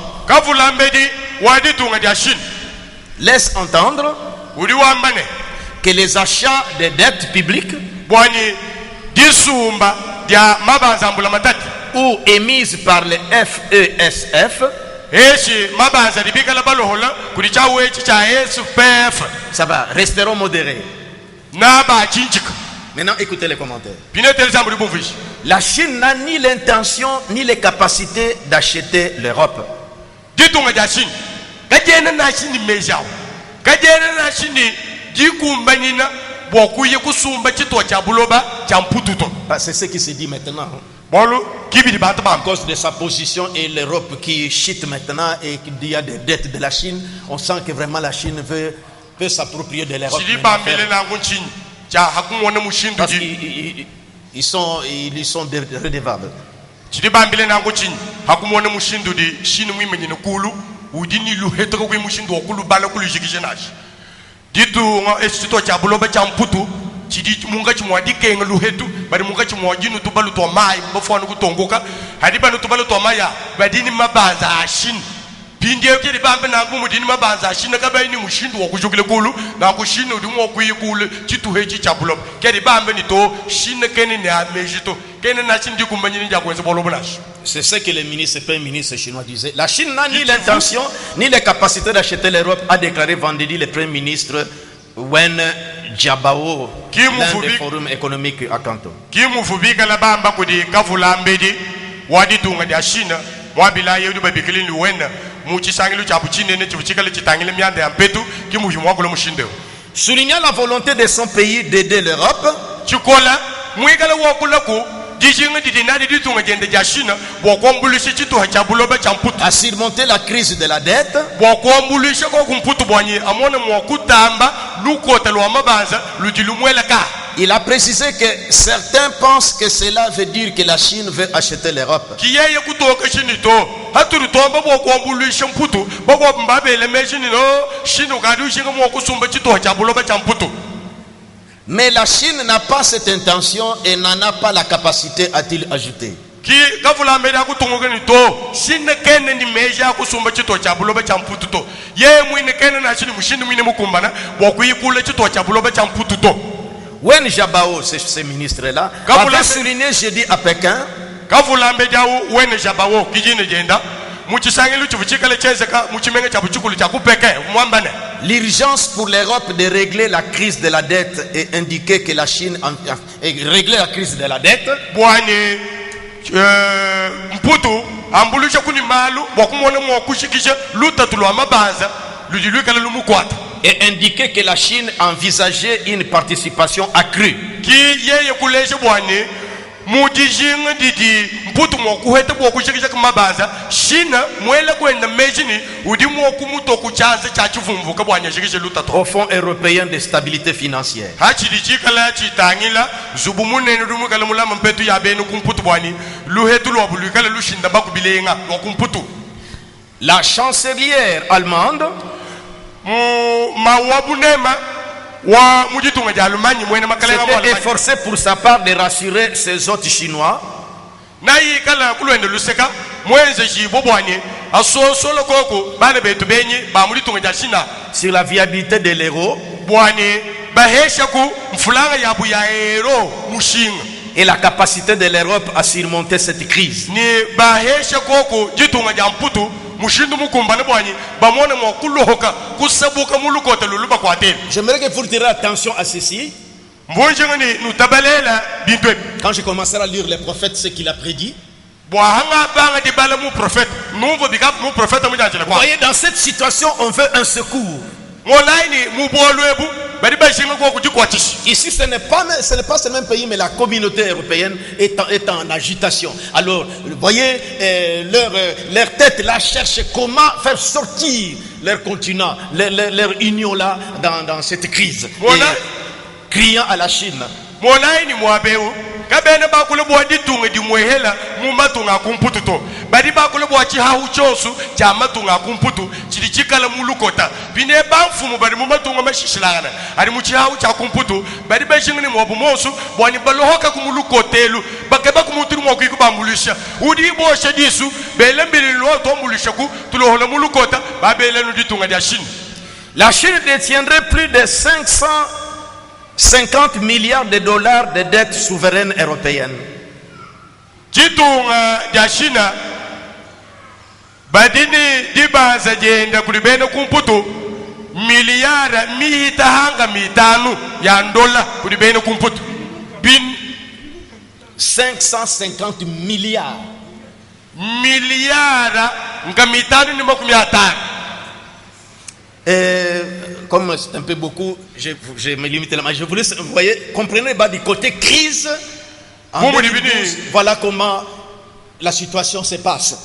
laisse entendre que les achats de dettes publiques ou émises par les FESF, ça va, resteront modérés. Maintenant, écoutez les commentaires. La Chine n'a ni l'intention ni les capacités d'acheter l'Europe. C'est ce qui se dit maintenant. À cause de sa position et l'Europe qui chute maintenant et qu'il y a des dettes de la Chine, on sent que vraiment la Chine veut s'approprier de l'Europe. Parce qu'ils sont redevables. chidi munga chimwadi kenga luhetu bari munga chimwadi nutubalu to mai bafonu kutongoka hadi banu tubalu to maya badini mabanza ashin bindye kiri bambe na ngumu dini mabanza ashin ka bayini mushindu wakujukile kulu na kushinu dimo kuyikule chitu hechi chabulo kiri bambe ni to shine keni ne amejito keni na chindi kumbanyi nja kwenze bolobunash. C'est ce que le Premier ministre chinois disait. La Chine n'a ni l'intention ni les capacités d'acheter l'Europe, a déclaré vendredi le Premier ministre Wen Jiabao, l'un des forums économiques à Canton. Soulignant la volonté de son pays d'aider l'Europe, à surmonter la crise de la dette, il a précisé que certains pensent que cela veut dire que la Chine veut acheter l'Europe. Mais la Chine n'a pas cette intention et n'en a pas la capacité, a-t-il ajouté. Wen Jiabao, ce ministre-là, avait souligné jeudi à Pékin l'urgence pour l'Europe de régler la crise de la dette et indiquer que la Chine régler la crise de la dette. Et indiquer que la Chine envisageait une participation accrue. mputu mwakuheta bwokushikisha kumabanza shina mwele kwenda mejini udi mwokumuto kuchanze cha chivumvuka bwanyashikisha lutato au Fonds européen de stabilité financière. hachidi chikala chitangila zubumunene rumukala mulama mpetu ya benu kumputu bwani luhetu lwabulukala lushinda bakubilenga wakumputu. La chancelière allemande s'était efforcée pour sa part de rassurer ses hôtes chinois sur la viabilité de l'euro et la capacité de l'Europe à surmonter cette crise. J'aimerais que vous retirez attention à ceci. Quand je commencerai à lire les prophètes, ce qu'il a prédit. Vous voyez, dans cette situation, on veut un secours. Ici, ce n'est pas ce même pays, mais la communauté européenne est en agitation. Alors, vous voyez, leur tête là cherche comment faire sortir leur continent, leur union là dans cette crise. Et criant à la Chine. kabene bakule bwa ditunga dimwehela mu matunga kumpututo badi bakule bwa chihahu chosu cha matunga kumputu chili chikala mulukota bine bamfumu badi mu matunga mashishilana ari mu chihahu cha kumputu badi bashingini mu obumosu bwani balohoka ku mulukotelu bakeba ku muturu mo kwikubambulisha udi boshe disu belembili lo tombulisha ku tulohola mulukota babele no ditunga dia Chine. La Chine détiendrait plus de 550 milliards de dollars de dettes souveraines européennes. Chitunga dia Chine badini dibaza jenda kulibena kumputu miliara mitahanga mitanu ya dola kulibena kumputu bin 550 milliards miliara ngamitanu ni makumi atano. Comme c'est un peu beaucoup, je me limite là, mais je voulais, vous voyez, comprenez, du côté crise, en 2012, voilà comment la situation se passe.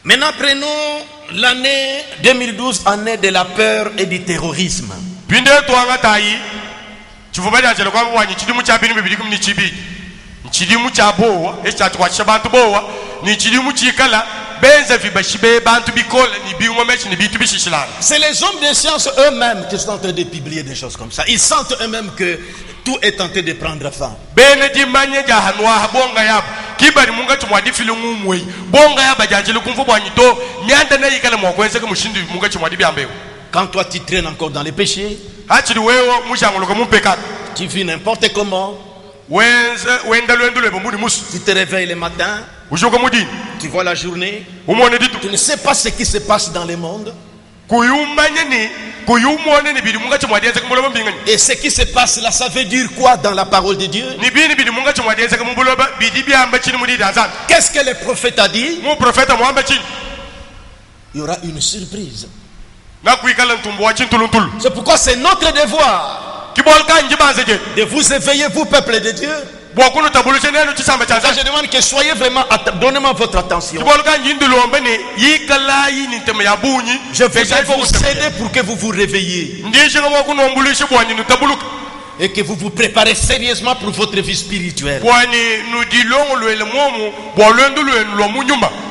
Maintenant, prenons l'année 2012, année de la peur et du terrorisme. C'est les hommes de science eux-mêmes qui sont en train de publier des choses comme ça. Ils sentent eux-mêmes que tout est tenté de prendre fin. Quand toi tu traînes encore dans les péchés, tu vis n'importe comment, tu te réveilles le matin, tu vois la journée, tu ne sais pas ce qui se passe dans le monde. Et ce qui se passe là, ça veut dire quoi dans la parole de Dieu? Qu'est-ce que le prophète a dit? Il y aura une surprise. C'est pourquoi c'est notre devoir de vous éveiller, vous peuple de Dieu. Je demande que soyez vraiment, donnez-moi votre attention. Je vais vous aider pour que vous vous réveilliez et que vous vous préparez sérieusement pour votre vie spirituelle.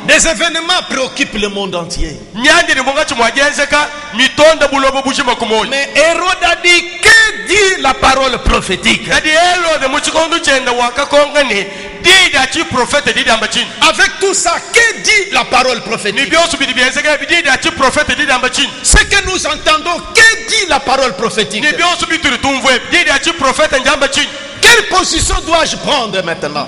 Des événements préoccupent le monde entier. Mais Hérode a dit, que dit la parole prophétique? Avec tout ça, que dit la parole prophétique? Ce que nous entendons, que dit la parole prophétique? Quelle position dois-je prendre maintenant?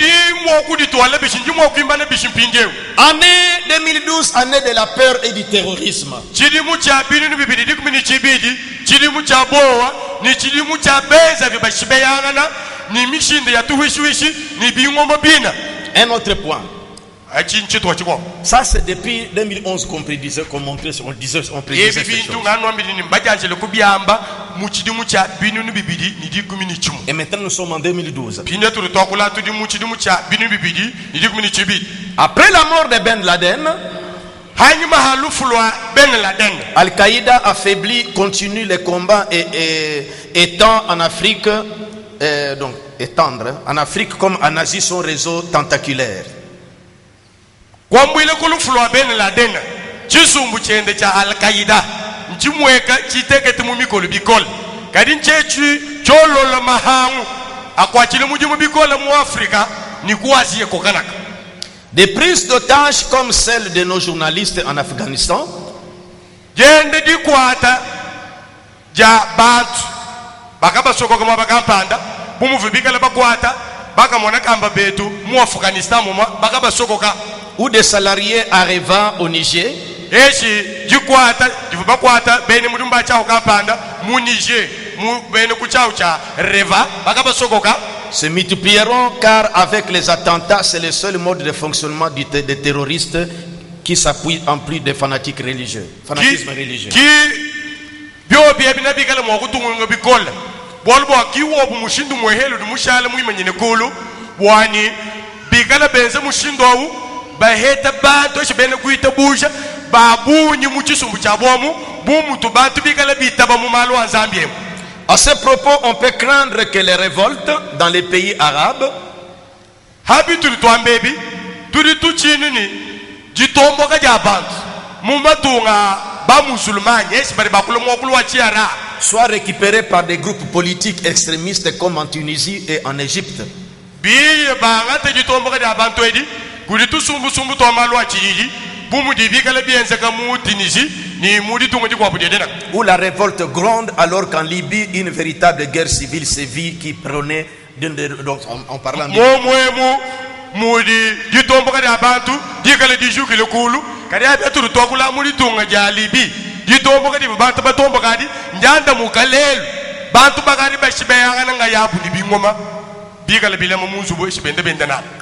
Année 2012, année de la peur et du terrorisme. Un autre point. Ça, c'est depuis 2011 qu'on prédisait, qu'on montrait, on disait ces choses. Et maintenant, nous sommes en 2012. Après la mort de Ben Laden, Al-Qaïda affaibli, continue les combats et étend en Afrique, donc étendre en Afrique comme en Asie son réseau tentaculaire. Kwambwile kulufulwa Ben Laden chisumbu chende cha Al-Qaida nchimweka chitekete mu mikolo bikolo kadi nchechi cholola mahangu akwachile mujimu bikolo mu Afrika ni kuasie kokanaka. Des prises d'otages comme celle de nos journalistes en Afghanistan, jende dikwata ja bantu bakaba soko kama bakampanda bumuvibikala bakwata bakamona kamba betu mu Afghanistan mu bakaba soko ka ou des salariés arrivant au Niger, se multiplieront car avec les attentats, c'est le seul mode de fonctionnement des terroristes qui s'appuient en plus des fanatiques religieux. Fanatisme religieux. Baheta bantu shibene kuita busha babunyi muchisumbu cha bomu bumu to bantu bikala bitaba mu malo anzambie. À ce propos, on peut craindre que les révoltes dans les pays arabes habitu twambebi turi tuchinini jitombo ka ja bantu mu matunga ba musulmani esi bari bakulo mokulu wa chiara soient récupérés par des groupes politiques extrémistes comme en Tunisie et en Égypte. Biye ba ngate jitombo ka ja bantu edi kuritu sumbu sumbu to malwa chiji bumu dibikala bienza kamu Tunisie ni mudi tunga di kwa budedena où la révolte gronde alors qu'en Libye une véritable guerre civile sévit qui prenait donc en parlant mudi jitombo ka abantu dikala dijuki le kulu kadi abetu tokula mudi tunga ja Libye jitombo ka di bantu batombo kadi njanda mukalelu bantu bakari bashibeyanga nga yabu dibingoma.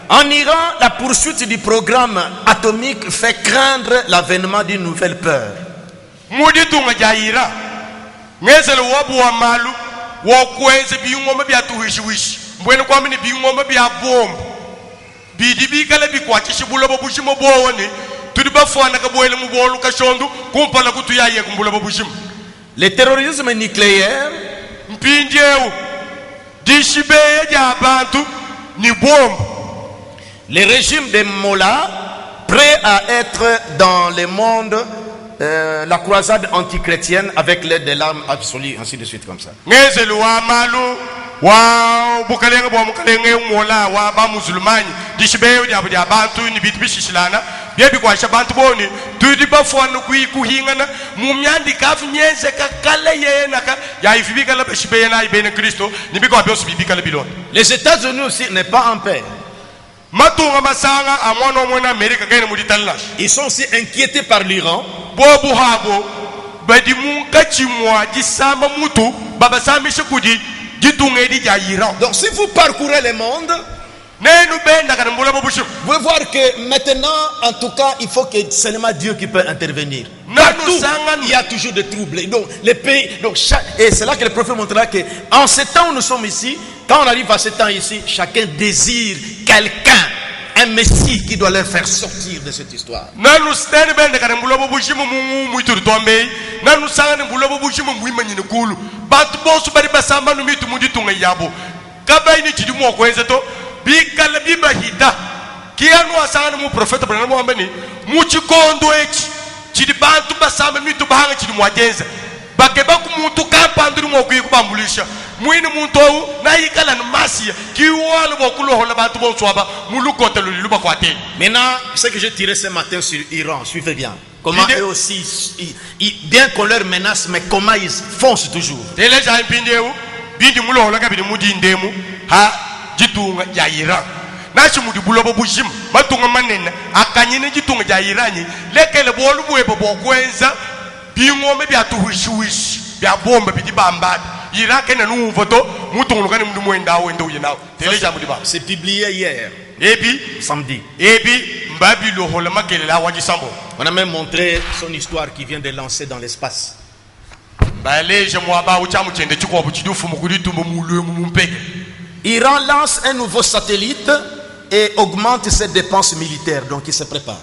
En Iran, la poursuite du programme atomique fait craindre l'avènement d'une nouvelle peur. Le terrorisme nucléaire les régimes des mollahs prêts à être dans le monde la croisade antichrétienne avec l'aide de l'arme absolue, ainsi de suite comme ça. Les États-Unis aussi n'est pas en paix. Ils sont aussi inquiétés par l'Iran. Donc si vous parcourez le monde, vous pouvez voir que maintenant, en tout cas, il faut que seulement Dieu qui peut intervenir. Partout, il y a toujours des troubles. Donc, les pays, et c'est là que le prophète montrera que en ce temps où nous sommes ici, quand on arrive à ce temps ici, chacun désire quelqu'un, un Messie qui doit leur faire sortir de cette histoire. Bikala bibahita kianu asana mu prophète bwana muambani muchikondo echi chidi bantu basamba mitu bahanga chidi mwajenza bakeba ku muntu kampanduri mwokuyi kubambulisha mwini muntu na yikala nmasiya kiwala bokulo hola bantu bonswaba mulukote luliluba kwate. Maintenant, ce que j'ai tiré ce matin sur l'Iran, suivez bien. Comment eux aussi, bien qu'on leur menace, mais comment ils foncent toujours. Teleja impindeu bindi mulo hola kabidi mudindemu ha jitunga ya Iran nashi mudi bulobo bujim matunga manene akanyine jitunga ya Irani lekele bolu bwebo bokwenza bingome bya tuhishiwishi bya bomba bidi bamba Irak na nuvoto mutunga kani mdu mwenda wendo yinawo teleja mudi ba. C'est publié hier ebi samedi ebi On a même montré son histoire qui vient de lancer dans l'espace. Iran lance un nouveau satellite et augmente ses dépenses militaires, donc il se prépare.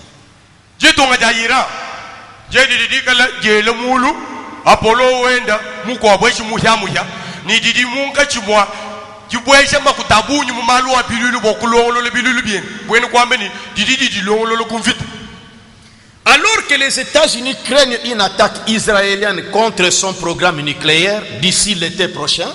Alors que les États-Unis craignent une attaque israélienne contre son programme nucléaire d'ici l'été prochain,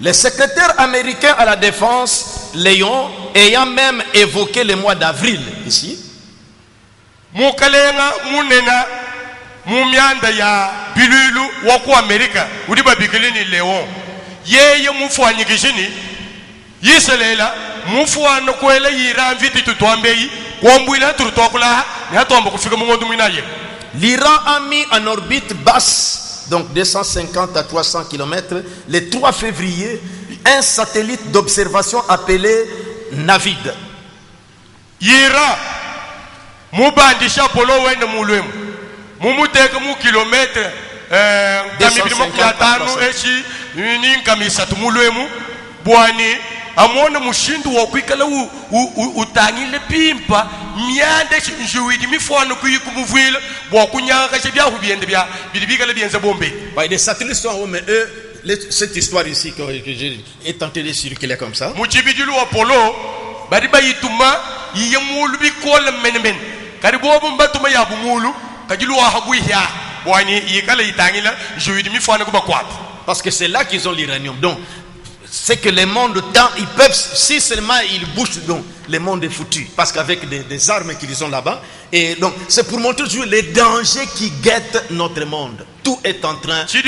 le secrétaire américain à la défense, Léon, ayant même évoqué le mois d'avril ici, l'Iran a mis en orbite basse, donc 250 à 300 km, le 3 février, un satellite d'observation appelé Navid. Yira mubandisha polo wende mulwemu mumuteka mu kilometre kamibiri makatano echi ninka misatu mulwemu bwani amona mushindu wokwikala utangile pimpa myande njuwidi mifano kuyikumuvwila bwakunyanga chebya hubiende bya bidibikala byenza bombe. Les satellites sont hauts, mais eux, cette histoire ici que j'ai tenté de circuler comme ça. Muchibidilu Apollo bariba yituma yiyemulu bikola menemen karibobo mbatuma ya bumulu kajilu wa haguya bwani yikala yitangila juwidi mifano kubakwat. Parce que c'est là qu'ils ont l'uranium. Donc c'est que le monde temps, ils peuvent, si seulement ils bougent, donc le monde est foutu. Parce qu'avec des armes qu'ils ont là-bas, et donc c'est pour montrer toujours les dangers qui guettent notre monde. Tout est en train de se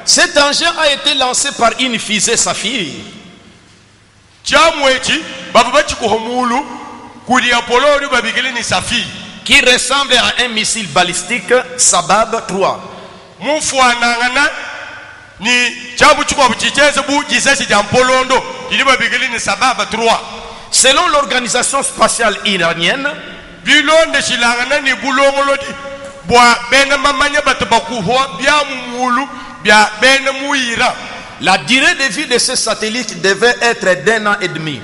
Cet engin a été lancé par une fusée Saphir qui ressemble à un missile balistique Sabab 3. Selon l'organisation spatiale iranienne, la durée de vie de ce satellite devait être d'1 an et demi.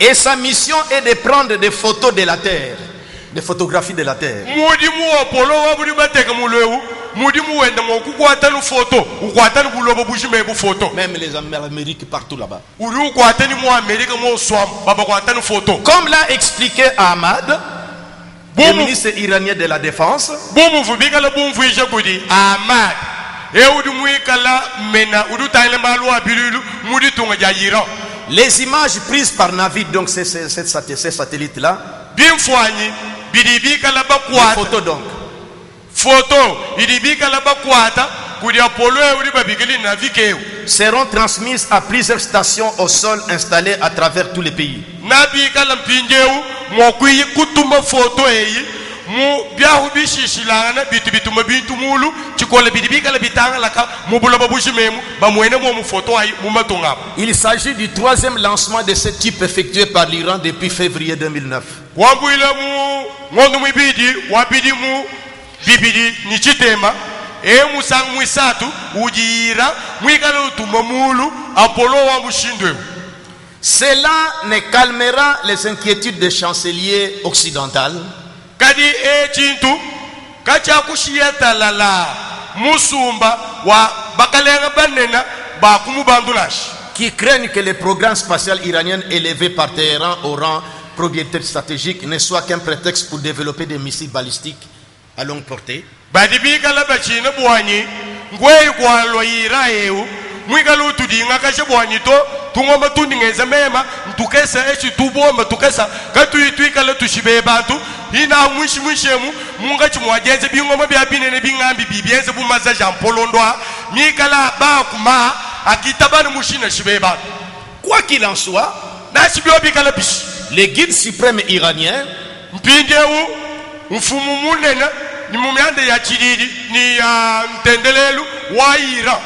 Et sa mission est de prendre des photos de la Terre, des photographies de la Terre. Même les Amériques partout là-bas. Comme l'a expliqué Ahmad, le ministre iranien de la Défense, les images prises par Navid, donc ces satellites-là, les photos donc, seront transmises à plusieurs stations au sol installées à travers tous les pays. Il s'agit du 3e lancement de ce type effectué par l'Iran depuis février 2009. Cela ne calmera les inquiétudes des chanceliers occidentaux qui craignent que les programmes spatiaux iraniens élevés par Téhéran au rang propriétaire stratégique ne soient qu'un prétexte pour développer des missiles balistiques à longue portée. Mwigalo tudinga kashe bwanyito tungoma tundingeza mema ntukesa echi tuboma tukesa katu itwikala tushibe bantu hina mwishemu munga chimwajenze bingoma bya binene bingambi bibyenze bumaza jampolondwa mikala ba kuma akitabani mushina shibe bantu. Quoi qu'il en soit, na shibyo bikala bishi les guides suprêmes iraniens mpindewu mfumu munene ni mumyande ya chiriri ni ya ntendelelu wa Iran.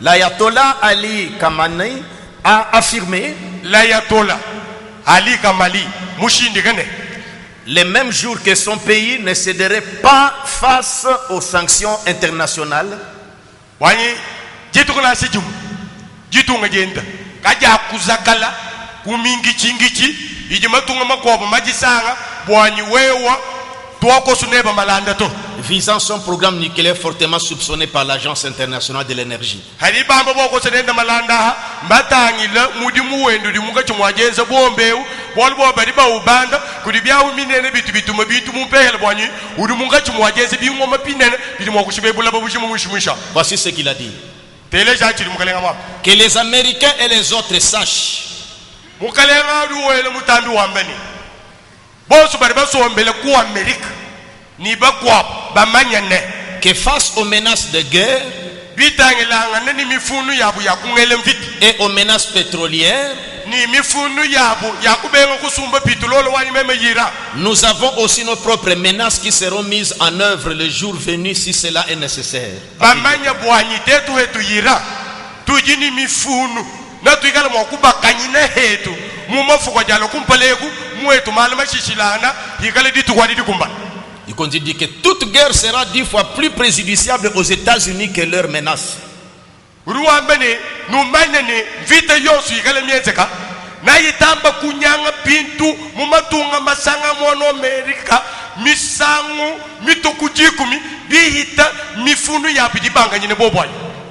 L'ayatollah Ali Khamenei a affirmé l'ayatollah Ali Khamenei les mêmes jours que son pays ne céderait pas face aux sanctions internationales. Wani jitukuna sijum jitunga jenda kaja kuzakala kumingi chingichi ijimatunga makoba majisanga bwani wewa tuwako suneba malanda to visant son programme nucléaire fortement soupçonné par l'Agence internationale de l'énergie. Voici ce qu'il a dit. Que les Américains et les autres sachent que face aux menaces de guerre et aux menaces pétrolières, nous avons aussi nos propres menaces qui seront mises en œuvre le jour venu si cela est nécessaire. Il continue que toute guerre sera 10 fois plus préjudiciable aux États-Unis que leurs menaces.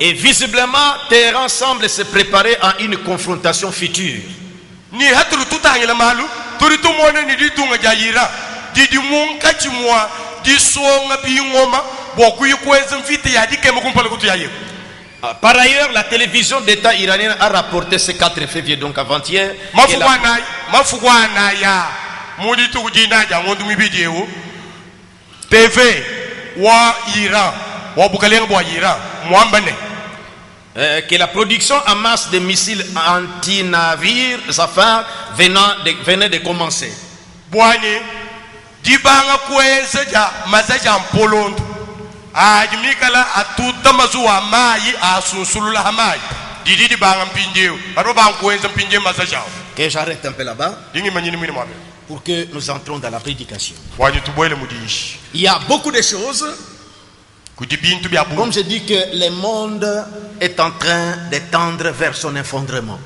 Et visiblement, Téhéran semble se préparer à une confrontation future. Par ailleurs, la télévision d'État iranienne a rapporté ce 4 février, donc avant-hier, que la production en masse de missiles anti-navires Zafar venait de commencer. Dibanga kweze ja mazaja mpolondo ajimikala atuta mazuwa mayi asunsulula hamayi didi banga mpinjeo aro banga kweze mpinje mazaja. Que j'arrête un peu là-bas pour que nous entrons dans la prédication. Il y a beaucoup de choses. Comme je dis que le monde est en train de tendre vers son effondrement.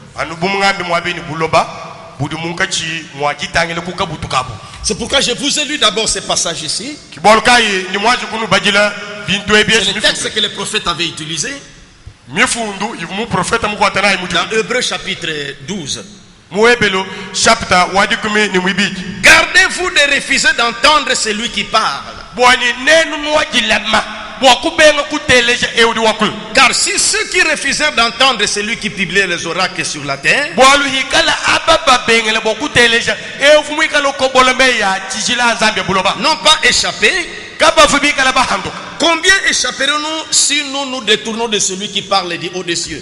C'est pourquoi je vous ai lu d'abord ce passage ici. C'est le texte que le prophète avait utilisé. Dans Hébreux chapitre 12. Gardez-vous de refuser d'entendre celui qui parle. Car si ceux qui refusèrent d'entendre celui qui publiait les oracles sur la terre n'ont pas échappé, combien échapperons-nous si nous nous détournons de celui qui parle du haut des cieux?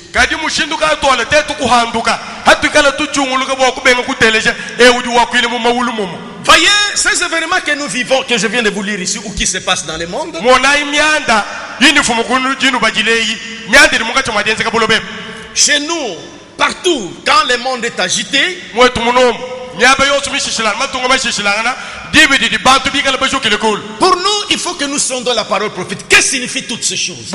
Voyez ces événements que nous vivons, que je viens de vous lire ici, ou qui se passent dans le monde. Chez nous, partout, quand le monde est agité, Pour nous, il faut que nous sondions la parole prophète. Qu'est-ce que signifient toutes ces choses?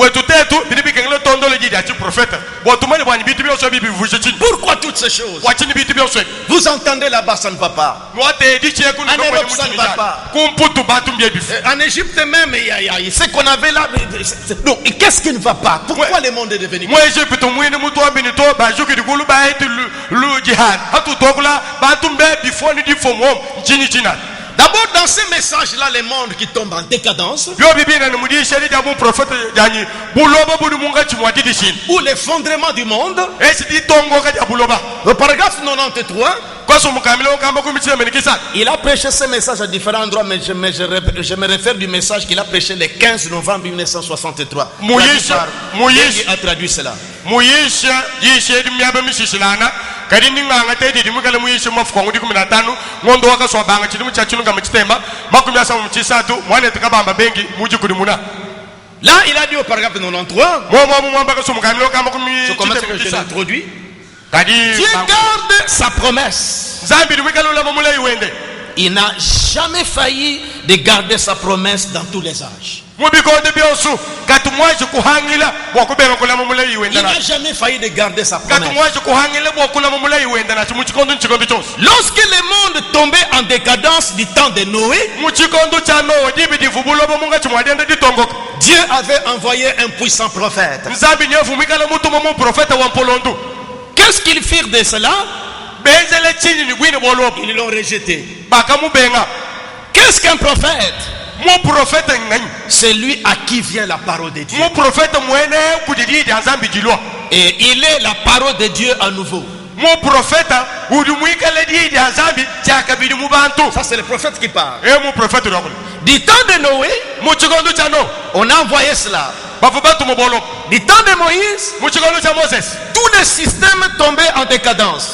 Pourquoi toutes ces choses? Vous entendez là-bas, ça ne va pas. En Europe, ça ne va pas. En Égypte même, il y a ce qu'on avait là. Donc, qu'est-ce qui ne va pas? Pourquoi le monde est devenu comme ça? D'abord, dans ces messages-là, le monde qui tombe en décadence, ou l'effondrement du monde, le paragraphe 93, il a prêché ce message à différents endroits, mais je me réfère du message qu'il a prêché le 15 novembre 1963. Moïse a traduit cela. Là, il a dit au paragraphe 93, c'est comme ça que je l'ai introduit, Dieu garde sa promesse. Il n'a jamais failli de garder sa promesse dans tous les âges. Il n'a jamais failli de garder sa promesse. Lorsque le monde tombait en décadence du temps de Noé, Dieu avait envoyé un puissant prophète. Qu'est-ce qu'ils firent de cela? Ils l'ont rejeté. Qu'est-ce qu'un prophète? C'est lui à qui vient la parole de Dieu. Et il est la parole de Dieu à nouveau. Ça, c'est le prophète qui parle. Du temps de Noé, on a envoyé cela. Du temps de Moïse, tout le système tombait en décadence.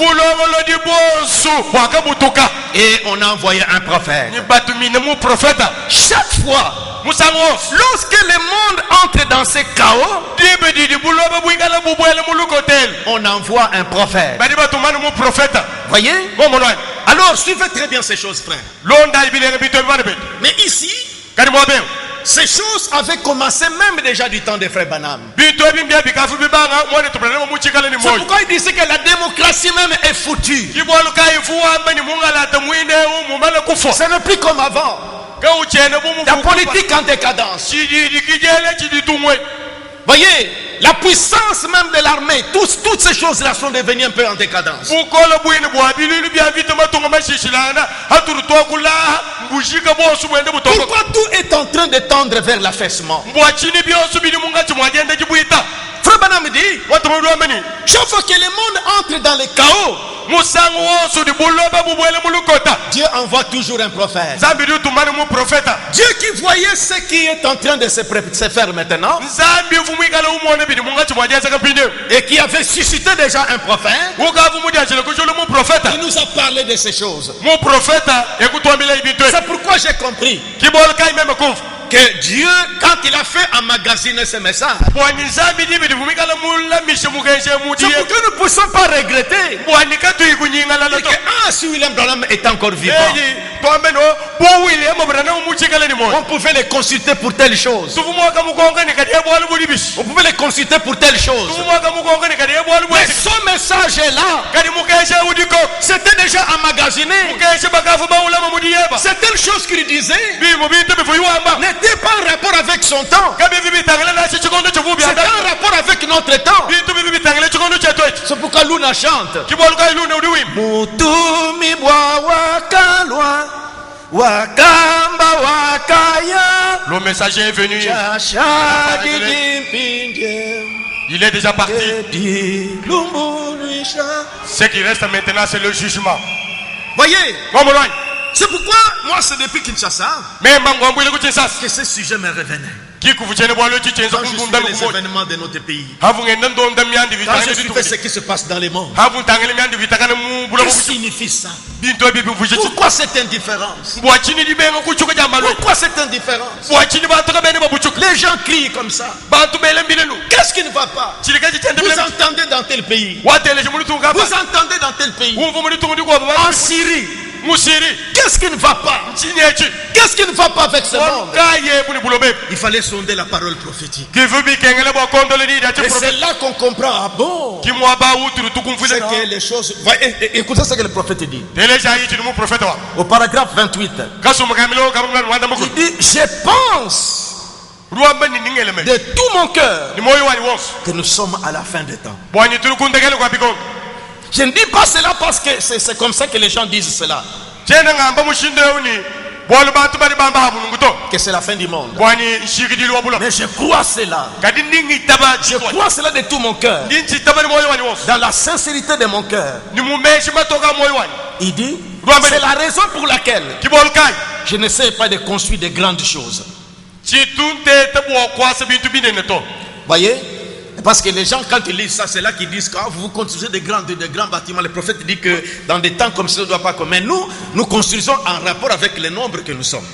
Et on a envoyé un prophète. Chaque fois, lorsque le monde entre dans ce chaos, on envoie un prophète. Voyez? Alors, suivez très bien ces choses, frère. Mais ici, ces choses avaient commencé même déjà du temps des frères Branham. C'est pourquoi il disait que la démocratie même est foutue. Ce n'est plus comme avant. La politique en décadence. Voyez, la puissance même de l'armée, toutes ces choses-là sont devenues un peu en décadence. Pourquoi tout est en train de tendre vers l'affaissement? Frère Branham dit, chaque fois que le monde entre dans le chaos, Dieu envoie toujours un prophète. Dieu qui voyait ce qui est en train de se faire maintenant, et qui avait suscité déjà un prophète, il nous a parlé de ces choses. C'est pourquoi j'ai compris que Dieu, quand il a fait emmagasiner ce message, c'est pour que nous ne puissions pas regretter que si William Branham est encore vivant, on pouvait les consulter pour telle chose. On pouvait les consulter pour telle chose. Mais ce message-là, c'était déjà emmagasiné. Certaines choses qu'il disait n'étaient pas en rapport avec son temps. C'était en rapport avec notre temps. C'est pourquoi Luna chante. Mutumi bwa wakalwa wakamba wakaya. Le messager est venu. Il est déjà parti. Ce qui reste maintenant, c'est le jugement. Voyez, c'est pourquoi moi c'est depuis Kinshasa que ce sujet me revenait. Quand je suis les événements de notre pays, quand je suis ce qui se passe dans le monde, que signifie ça? Pourquoi cette indifférence? Pourquoi cette indifférence? Les gens crient comme ça. Qu'est-ce qui ne va pas? Vous entendez dans tel pays, vous entendez dans tel pays, en Syrie, Qu'est-ce qui ne va pas? Qu'est-ce qui ne va pas avec ce monde? Il fallait sonder la parole prophétique. Et c'est là qu'on comprend. Ah bon? C'est que les choses. Écoutez ce que le prophète dit. Au paragraphe 28. Il dit, je pense de tout mon cœur que nous sommes à la fin des temps. Je ne dis pas cela parce que c'est comme ça que les gens disent cela. Que c'est la fin du monde. Mais je crois cela. Je crois cela de tout mon cœur. Dans la sincérité de mon cœur. Il dit, c'est la raison pour laquelle je n'essaie pas de construire de grandes choses. Voyez? Parce que les gens, quand ils lisent ça, c'est là qu'ils disent que vous construisez des grands bâtiments. Le prophète dit que dans des temps comme ça, ça ne doit pas comme. Mais nous construisons en rapport avec le nombre que nous sommes.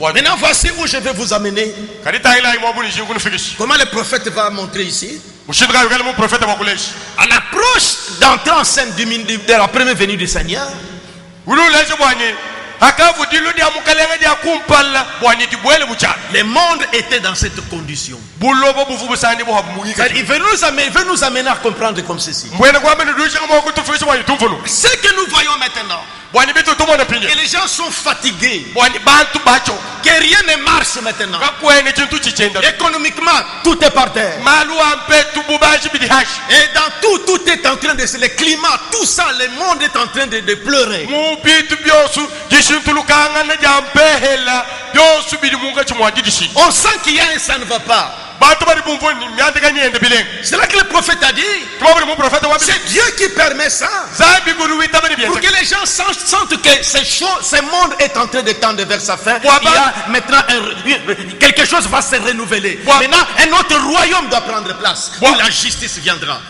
Maintenant, voici où je vais vous amener. Comment le prophète va montrer ici? À l'approche d'entrer en scène de la première venue du Seigneur, le monde était dans cette condition. Il veut nous amener à comprendre comme ceci. Ce que nous voyons maintenant, et les gens sont fatigués, que rien ne marche maintenant. Économiquement, tout est par terre. Et dans tout est en train de se... Le climat, tout ça, le monde est en train de pleurer. On sent qu'il y a un ça ne va pas. C'est là que le prophète a dit, c'est Dieu qui permet ça, pour que les gens sentent que ce monde est en train de tendre vers sa fin. Il y a maintenant quelque chose va se renouveler. Maintenant un autre royaume doit prendre place où la justice viendra.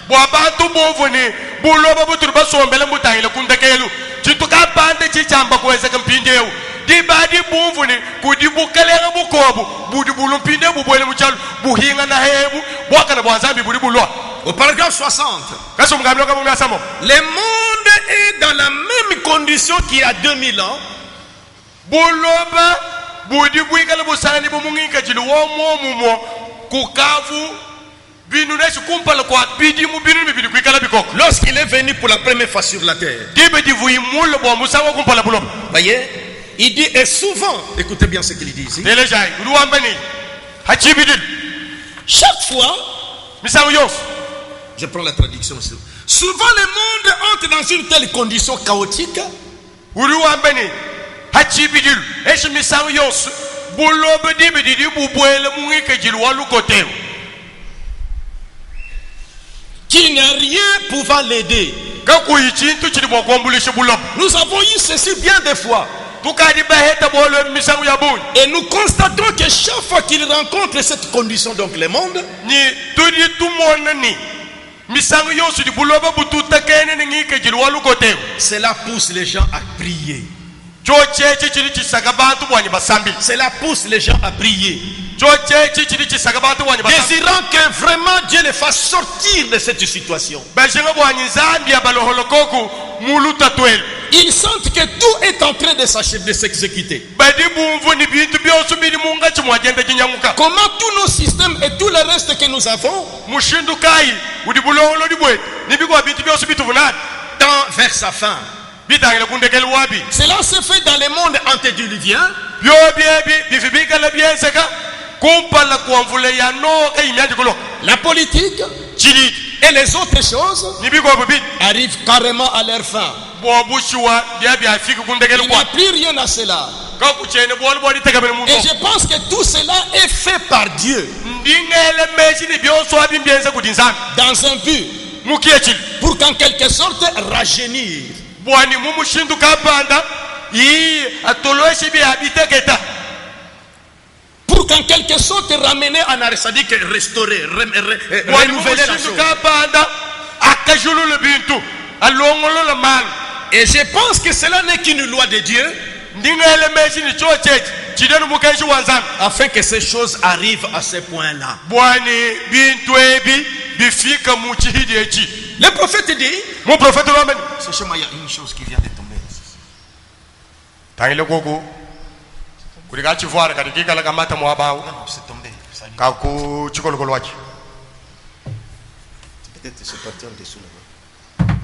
Dibadi bumvuni kudibukalera bukobu budibulumpinde bubwele muchalu buhinga na hebu bwaka na bwanzambi budibulwa. Au paragraphe 60, le monde est dans la même condition qu'il y a 2000 ans. Buloba budibuikala busani bumungika jilu womo mumo kukavu. Lorsqu'il est venu pour la première fois sur la terre, voyez, il dit, et souvent, écoutez bien ce qu'il dit ici, chaque fois, je prends la traduction, souvent le monde entre dans une telle condition chaotique qu'il n'y a rien pouvant l'aider. Nous avons eu ceci bien des fois. Et nous constatons que chaque fois qu'il rencontre cette condition, donc le monde, cela pousse les gens à prier. Cela pousse les gens à prier, désirant que vraiment Dieu les fasse sortir de cette situation. Ils sentent que tout est en train de s'achever, de s'exécuter. Comment tous nos systèmes et tout le reste que nous avons tend vers sa fin. Cela se fait dans le monde antédiluvien. La politique et les autres choses arrivent carrément à leur fin. Il n'y a plus rien à cela. Et je pense que tout cela est fait par Dieu dans un but pour qu'en quelque sorte rajeunir, pour qu'en quelque sorte ramener en arrêt, c'est-à-dire que restaurer, renouveler la chose. alongolo la mal. Et je pense que cela n'est qu'une loi de Dieu, afin que ces choses arrivent à ce point-là. Le prophète dit, c'est chez moi, il y a une chose qui vient de tomber. Non, c'est tombé. Peut-être que c'est parti en dessous là-bas.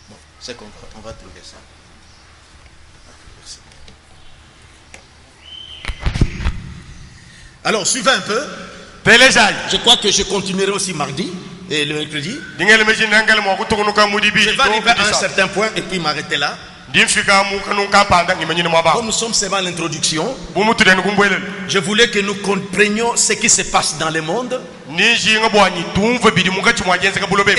Bon, c'est qu'on va trouver ça. Alors, suivez un peu. Je crois que je continuerai aussi mardi et le mercredi. Je vais arriver à un certain point et puis m'arrêter là. Comme nous sommes seulement à l'introduction, je voulais que nous comprenions ce qui se passe dans le monde. Et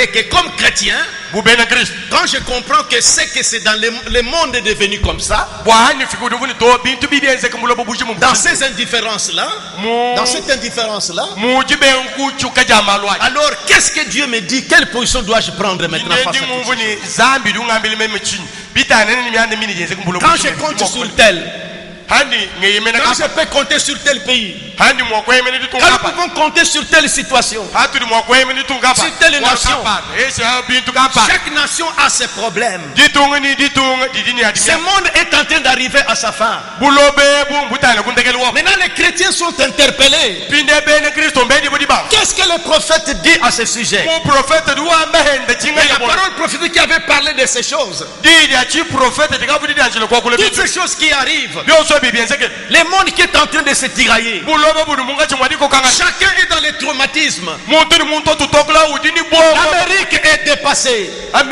que comme chrétien, quand je comprends que c'est dans le monde est devenu comme ça, dans ces indifférences-là, alors qu'est-ce que Dieu me dit? Quelle position dois-je prendre maintenant face à tout ça? Quand je compte sur tel, quand je peux compter sur tel pays, quand nous pouvons compter sur telle situation, sur telle nation, chaque nation a ses problèmes. Ce monde est en train d'arriver à sa fin. Maintenant les chrétiens sont interpellés. Qu'est-ce que le prophète dit à ce sujet? La parole prophétique qui avait parlé de ces choses, toutes ces choses qui arrivent, le monde qui est en train de se tirailler, chacun est dans les traumatismes. L'Amérique est dépassée, la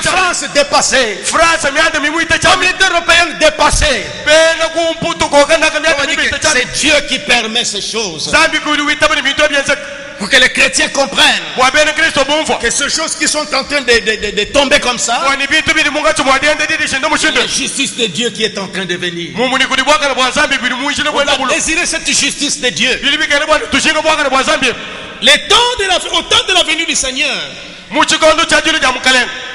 France est dépassée, l'Union européenne dépassée. C'est Dieu qui permet ces choses pour que les chrétiens comprennent que ces choses qui sont en train de tomber comme ça, la justice de Dieu qui est en train de venir. On va désirer cette justice de Dieu. Au temps de la venue du Seigneur,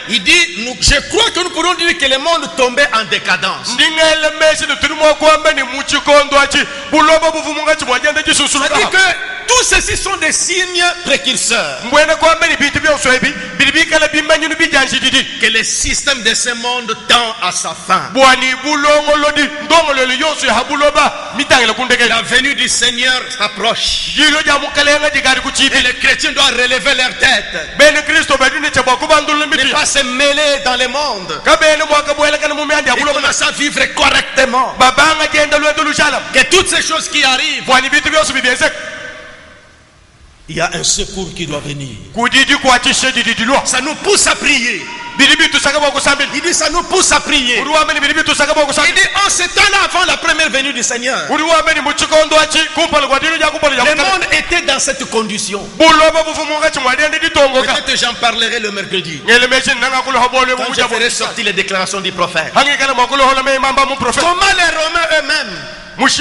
il dit, je crois que nous pourrons dire que le monde tombait en décadence. C'est-à-dire que tous ceci sont des signes précurseurs que le système de ce monde tend à sa fin. La venue du Seigneur s'approche et les chrétiens doivent relever leur tête, ne pas se mêler dans le monde et commencer à vivre correctement. Que toutes ces choses qui arrivent, il y a un secours qui doit venir. Ça nous pousse à prier. Il dit ça nous pousse à prier. Il dit en ce temps-là, avant la première venue du Seigneur, le monde était dans cette condition. Peut-être j'en parlerai le mercredi, quand je ferai sortir les déclarations du prophète. Comment les Romains eux-mêmes, ils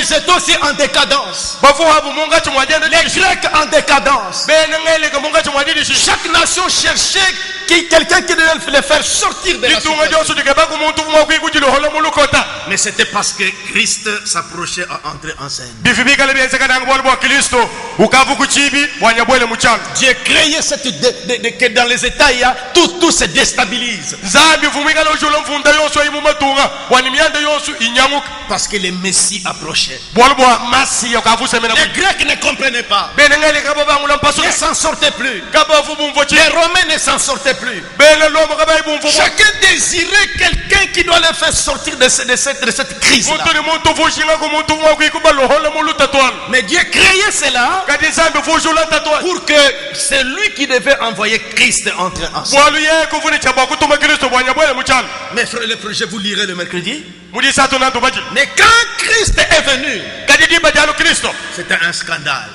étaient aussi en décadence. Les Grecs en décadence. Chaque nation cherchait quelqu'un qui devait les faire sortir de la situation. Mais c'était parce que Christ s'approchait à entrer en scène. Dieu créait que dans les États, tout se déstabilise. Parce que le Messie approchait. Les Grecs ne comprenaient pas. Ils ne s'en sortaient plus. Les Romains ne s'en sortaient plus. Chacun désirait quelqu'un qui doit les faire sortir de cette crise-là. Mais Dieu créait cela pour que c'est lui qui devait envoyer Christ entrer en scène. Mais mes frères, je vous lirai le mercredi. mudi sato na dobaji Mais quand Christ est venu, kadi di bajalo Kristo c'était un scandale.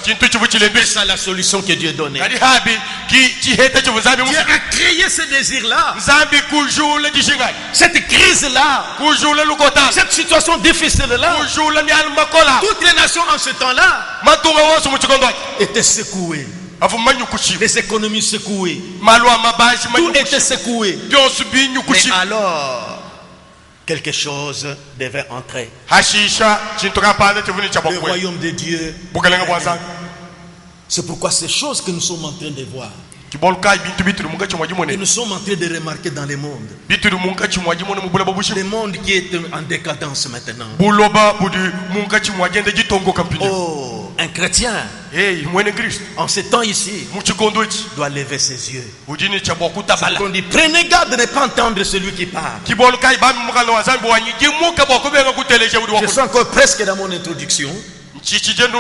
cintu chivu chile C'est ça la solution que Dieu donnait. kadi habi ki chiheta chivu zambi Dieu a créé ce désir-là. zambi kujula dishingai Cette crise-là. kujula lukota Cette situation difficile-là. kujula ni al makola Toutes les nations en ce temps-là matunga wosu muchikondo étaient secouées. afu manyu kuchi Les économies secouées. malwa mabashi manyu Tout était secoué. byosu binyu Mais kuchi alors, quelque chose devait entrer. hashisha chintu kapanda chivuni Le chabakwe royaume de Dieu. bukalenga bwanza C'est pourquoi ces choses que nous sommes en train de voir, kibol kai bintu bitu munga chimwaji que mone nous sommes en train de remarquer dans le monde. bitu munga chimwaji mone mubula babushi Le monde qui est en décadence maintenant. buloba budi munga chimwaji nde jitongo kampini Oh, un chrétien, hey mwene Kristo en ce temps ici, muchikondo ichi doit lever ses yeux. budini chabokuta bala On dit, prenez garde de ne pas entendre celui qui parle. kibol kai ba mukalo wa zambi wanyi jimuka boko benga kuteleje budi Je wako suis encore presque dans mon introduction. chichi jenu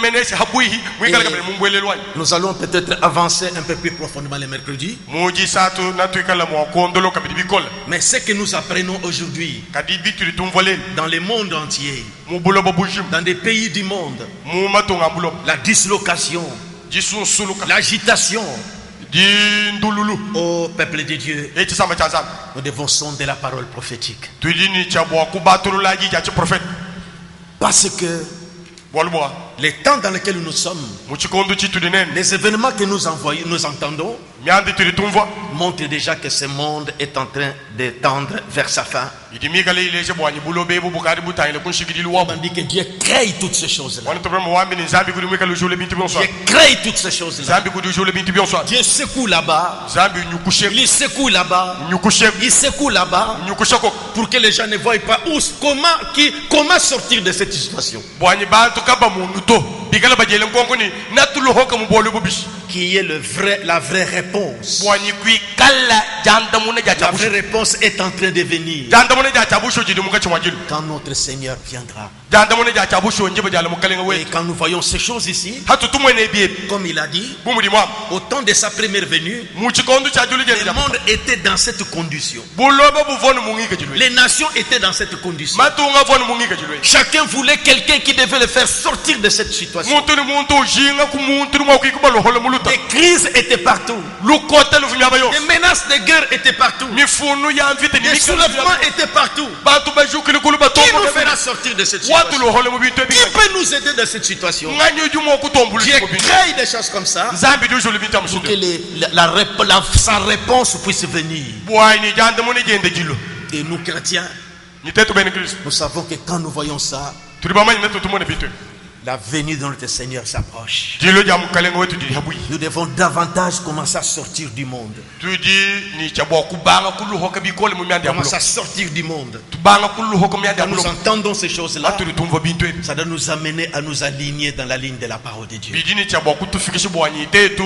mene se habuhi mwikala kabele mumbwelelwani Nous allons peut-être avancer un peu plus profondément les mercredis. muji satu natuikala mwakondolo kabidi bikola Mais ce que nous apprenons aujourd'hui, kadi bitu litumvoleli dans le monde entier, mubulo babushim dans des pays du monde, mu matonga bulo la dislocation, jisunsuluka l'agitation, di ndululu au peuple de Dieu, echi samba cha zambi nous devons sonder la parole prophétique. tuidini cha bwa kubatululaji cha prophète Parce que bolboa les temps dans lesquels nous sommes, muchikondo chitu dinene les événements que nous entendons, miandi tulitumva montrent déjà que ce monde est en train de tendre vers sa fin. idimikale ileje bwanyi bulo bebu bukari butayile kunshigidili On wabo dit que Dieu crée toutes ces choses-là. wana tobrema wambi ni zambi kudi mwikale ujule binti byonswa Dieu crée toutes ces choses-là. zambi kudi ujule binti byonswa Dieu secoue là-bas, zambi nyukushe il secoue là-bas, nyukushe il secoue là-bas, nyukushako pour que les gens ne voient pas comment sortir de cette situation. bwanyi bantu kaba mundu to bigala bajele nkonkoni natulu hoka mubolo bubishi Qui est la vraie réponse. bwanyi kui kala janda muna ja La chabusho vraie réponse est en train de venir janda muna ja chabusho jidi munga chimwajilu quand notre Seigneur viendra. janda muna ja chabusho njibo jala mukalenga Et we quand nous voyons ces choses ici, hatu tumwene biye comme il a dit, bumudi mwam au temps de sa première venue, muchikondo cha julu le jeli monde était dans cette condition. buloba buvonu mungika jilwe Les nations étaient dans cette condition. matunga vonu mungika jilwe Chacun voulait quelqu'un qui devait le faire sortir de cette situation. muntu ni muntu jinga ku muntu mwa kuikuba loholo muluta Des crises étaient partout. lukota lufumyaba yo Des menaces de guerre étaient partout. mifunu ya mvite ni Des mikalo soulèvements étaient partout. bantu bajukile kulu Qui batombo nous fera sortir de cette watu situation? loholo mu bintu Qui ebinga peut nous aider dans cette situation? nganyo jumo kutombulu Dieu mu bintu crée des choses comme ça zambi dujulu bintu pour que amushindo sa réponse puisse venir. bwani janda mune jende jilo Et nous, chrétiens, ni tetu bene Kristo nous savons que quand nous voyons ça, tuli bamanyi netu tumone bintu la venue de notre Seigneur s'approche. jilo ja mukalenga wetu dili habui Nous devons davantage commencer à sortir du monde. tudi ni chabwa kubanga kulu hoka bikole mu myandi amulo Commencer à sortir du monde. tubanga kulu hoka myandi Quand nous amulo entendons ces choses-là, atuli tumva bintu ebi ça doit nous amener à nous aligner dans la ligne de la parole de Dieu. bidini chabwa kutufikisha bwanyi tetu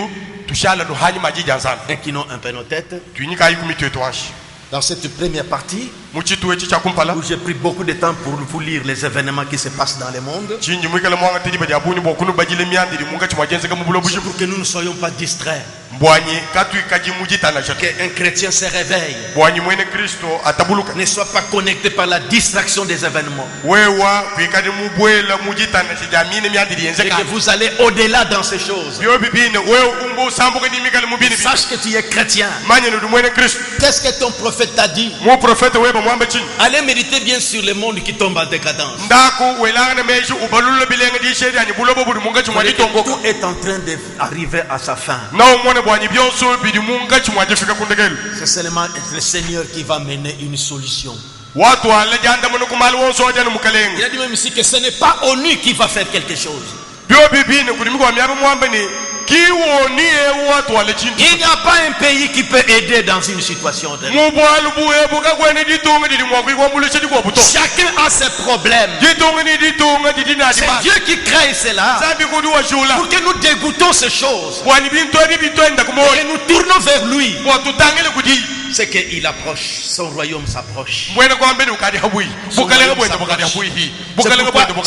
tushala no hanyi maji jansana Inclinons un peu nos têtes. tuinyika ayikumi tetu anshi Dans cette première partie, muchitu wechi chakumpala où j'ai pris beaucoup de temps pour vous lire les événements qui se passent dans le monde, chinji mwikala mwanga tiji baja buni bokunu bajile myandi di munga chimwajenze kama bulo c'est bushibu pour que nous ne soyons pas distraits. bwanyi katu ikaji mujitana shatu Qu'un chrétien se réveille, bwanyi mwene Kristo atabuluka ne soit pas connecté par la distraction des événements. wewa kuikadi mubwela mujitana shijamine myandi di Et yenze que kani vous allez au-delà dans ces choses. byo bibine wewe umbo sambuka di mikali mubini bi Sache que tu es chrétien. manye no mwene Kristo Qu'est-ce que ton prophète t'a dit? mu prophète weba mwamba chini Allez méditer bien sur le monde qui tombe en décadence. ndaku welanga meshi ubalula bilenga di shedi ani bulobo budi munga chimwaji tongoka Tout est en train d'arriver à sa fin. na umone bwanyi byonso bidi munga chimwaji fika kundegelu C'est seulement le Seigneur qui va mener une solution. watu ala janda muno kumali wonso ajana mukalenga Il a dit même ici que ce n'est pas ONU qui va faire quelque chose. byo bibine kuli mikwa myaba mwamba ni kiwoni e watu ala chintu Il n'y a pas un pays qui peut aider dans une situation de... mubwalu buebuka kwene ditunga didi mwakwi kwambulesha dikwa buto Chacun a ses problèmes. ditunga ni ditunga didi na C'est dima Dieu qui crée cela zambi kudi washula pour que nous dégoûtons ces choses bwani bintu ebi bitwenda et kumoni nous tournons vers lui. bwatutangile kudi c'est qu'il approche, son royaume s'approche.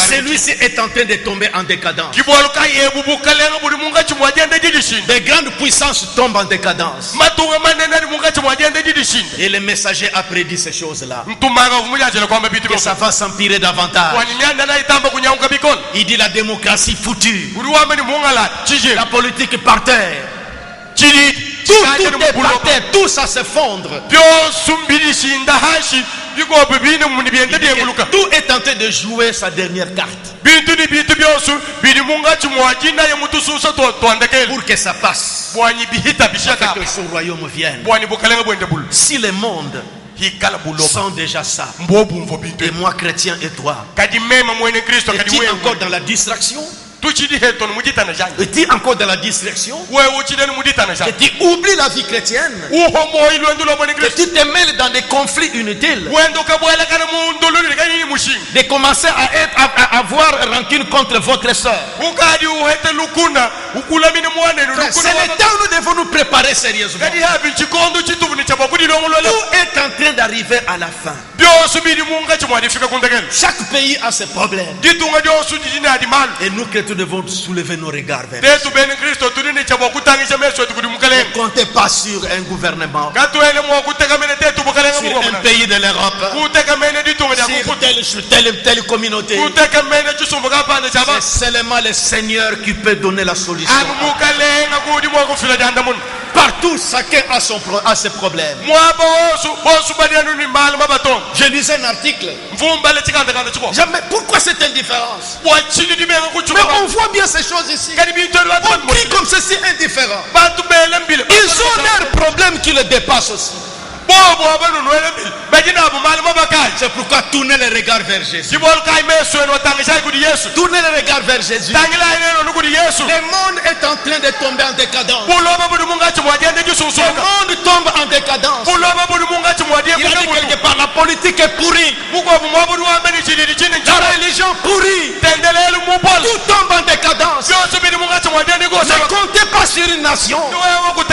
Celui-ci est en train de tomber en décadence. Des grandes puissances tombent en décadence. Et le messager a prédit ces choses-là, que ça va s'empirer davantage. Il dit la démocratie foutue, la politique par terre, tout est par terre, tout ça s'effondre. Tout est en train de jouer sa dernière carte pour que ça passe, pour que son royaume vienne. Si le monde sont déjà ça, et moi chrétien et toi, es-tu encore dans la distraction? Es-tu encore dans la distraction? Que tu oublies la vie chrétienne? Que tu te mêles dans des conflits inutiles? De commencer à avoir rancune contre votre soeur? C'est le temps où nous devons nous préparer sérieusement. Tout est en train d'arriver à la fin. Chaque pays a ses problèmes. Et nous chrétiens devons soulever nos regards vers Dieu. Ne comptez pas sur un gouvernement, sur un pays de l'Europe, sur telle communauté. C'est seulement le Seigneur qui peut donner la solution. Partout, chacun a ses problèmes. Je lisais un article. Mais pourquoi cette indifférence? Mais on voit bien ces choses ici. On crie comme ceci indifférent. Ils ont leurs problèmes qui les dépassent aussi. C'est pourquoi tournez les regards vers Jésus. Tournez les regards vers Jésus. Le monde est en train de tomber en décadence. Le monde tombe en décadence. Il a dit quelque part, la politique est pourrie, la religion pourrie, tout tombe en décadence. Ne comptez pas sur une nation qui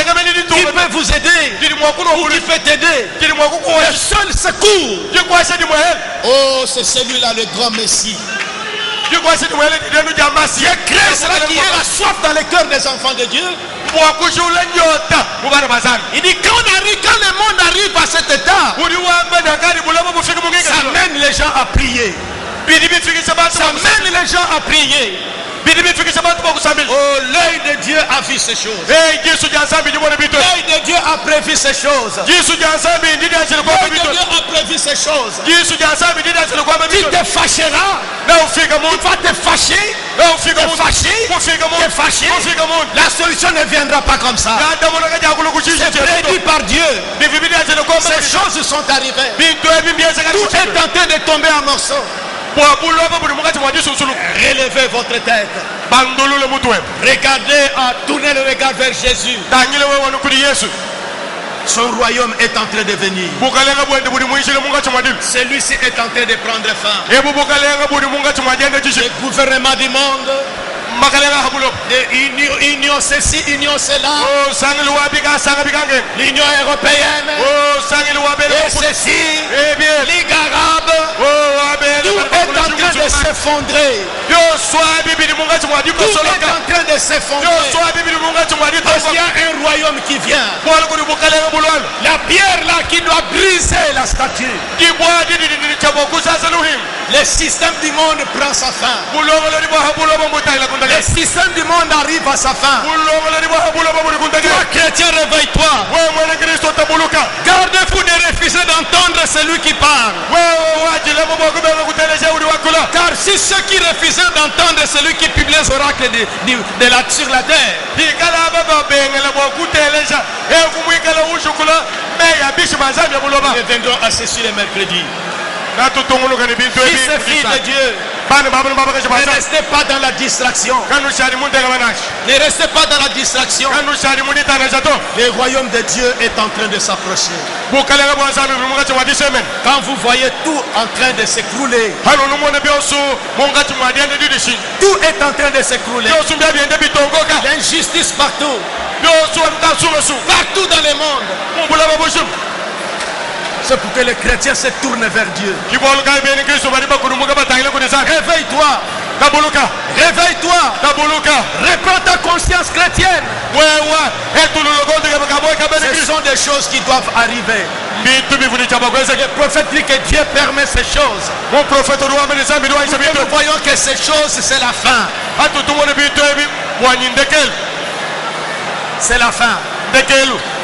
peut vous aider ou qui peut t'aider. Le seul secours, oh, c'est celui-là, le grand Messie. Dieu crée cela qui est la soif dans les cœurs des enfants de Dieu. Il dit quand le monde arrive à cet état, ça mène les gens à prier. Ça mène les gens à prier. Oh, l'œil de Dieu a vu ces choses. L'œil de Dieu a prévu ces choses. L'œil de Dieu a prévu ces choses. Tu te fâcheras. Tu vas te fâcher. La solution ne viendra pas comme ça. C'est prévu par Dieu. Ces choses sont arrivées. Tout est en train de tomber en morceaux. Relevez votre tête. Regardez, tournez le regard vers Jésus. Son royaume est en train de venir. Celui-ci est en train de prendre fin. Le gouvernement du monde, union ceci, union cela, l'Union européenne, et ceci, Ligue arabe, tout est en train de s'effondrer. Tout est en train de s'effondrer. Parce qu'il y a un royaume qui vient. La pierre là qui doit briser la statue. Le système du monde prend sa fin. Le système du monde arrive à sa fin. Toi chrétien, réveille-toi. Gardez-vous de refuser d'entendre celui qui parle. Car si ceux qui refusaient d'entendre celui qui publie les oracles sur la terre, nous viendrons à ceci le mercredi. Fils et filles de Dieu, ne restez pas dans la distraction. Ne restez pas dans la distraction. Le royaume de Dieu est en train de s'approcher. Quand vous voyez tout en train de s'écrouler, tout est en train de s'écrouler. L'injustice partout. Partout dans le monde. C'est pour que les chrétiens se tournent vers Dieu. Réveille-toi. Réveille-toi. Reprends ta conscience chrétienne. Ce sont des choses qui doivent arriver. Le prophète dit que Dieu permet ces choses. Nous voyons que ces choses, c'est la fin. C'est la fin.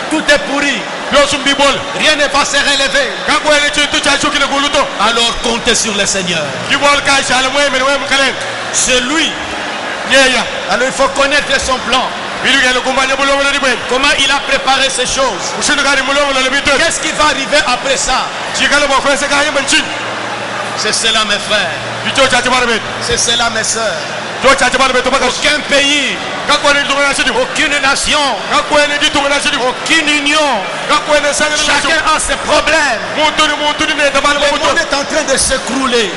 Tout est pourri. Rien ne va se relever. Alors comptez sur le Seigneur. C'est lui. Alors il faut connaître son plan. Comment il a préparé ces choses. Qu'est-ce qui va arriver après ça? C'est cela mes frères. C'est cela mes soeurs. Aucun pays, aucune nation, aucune union, chacun a ses problèmes. Le monde est en train de s'écrouler.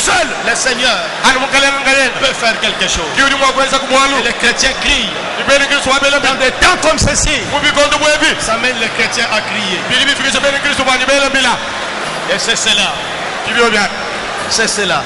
Seul le Seigneur peut faire quelque chose. Et les chrétiens crient. Dans des temps comme ceci, ça mène les chrétiens à crier. Et c'est cela. C'est cela.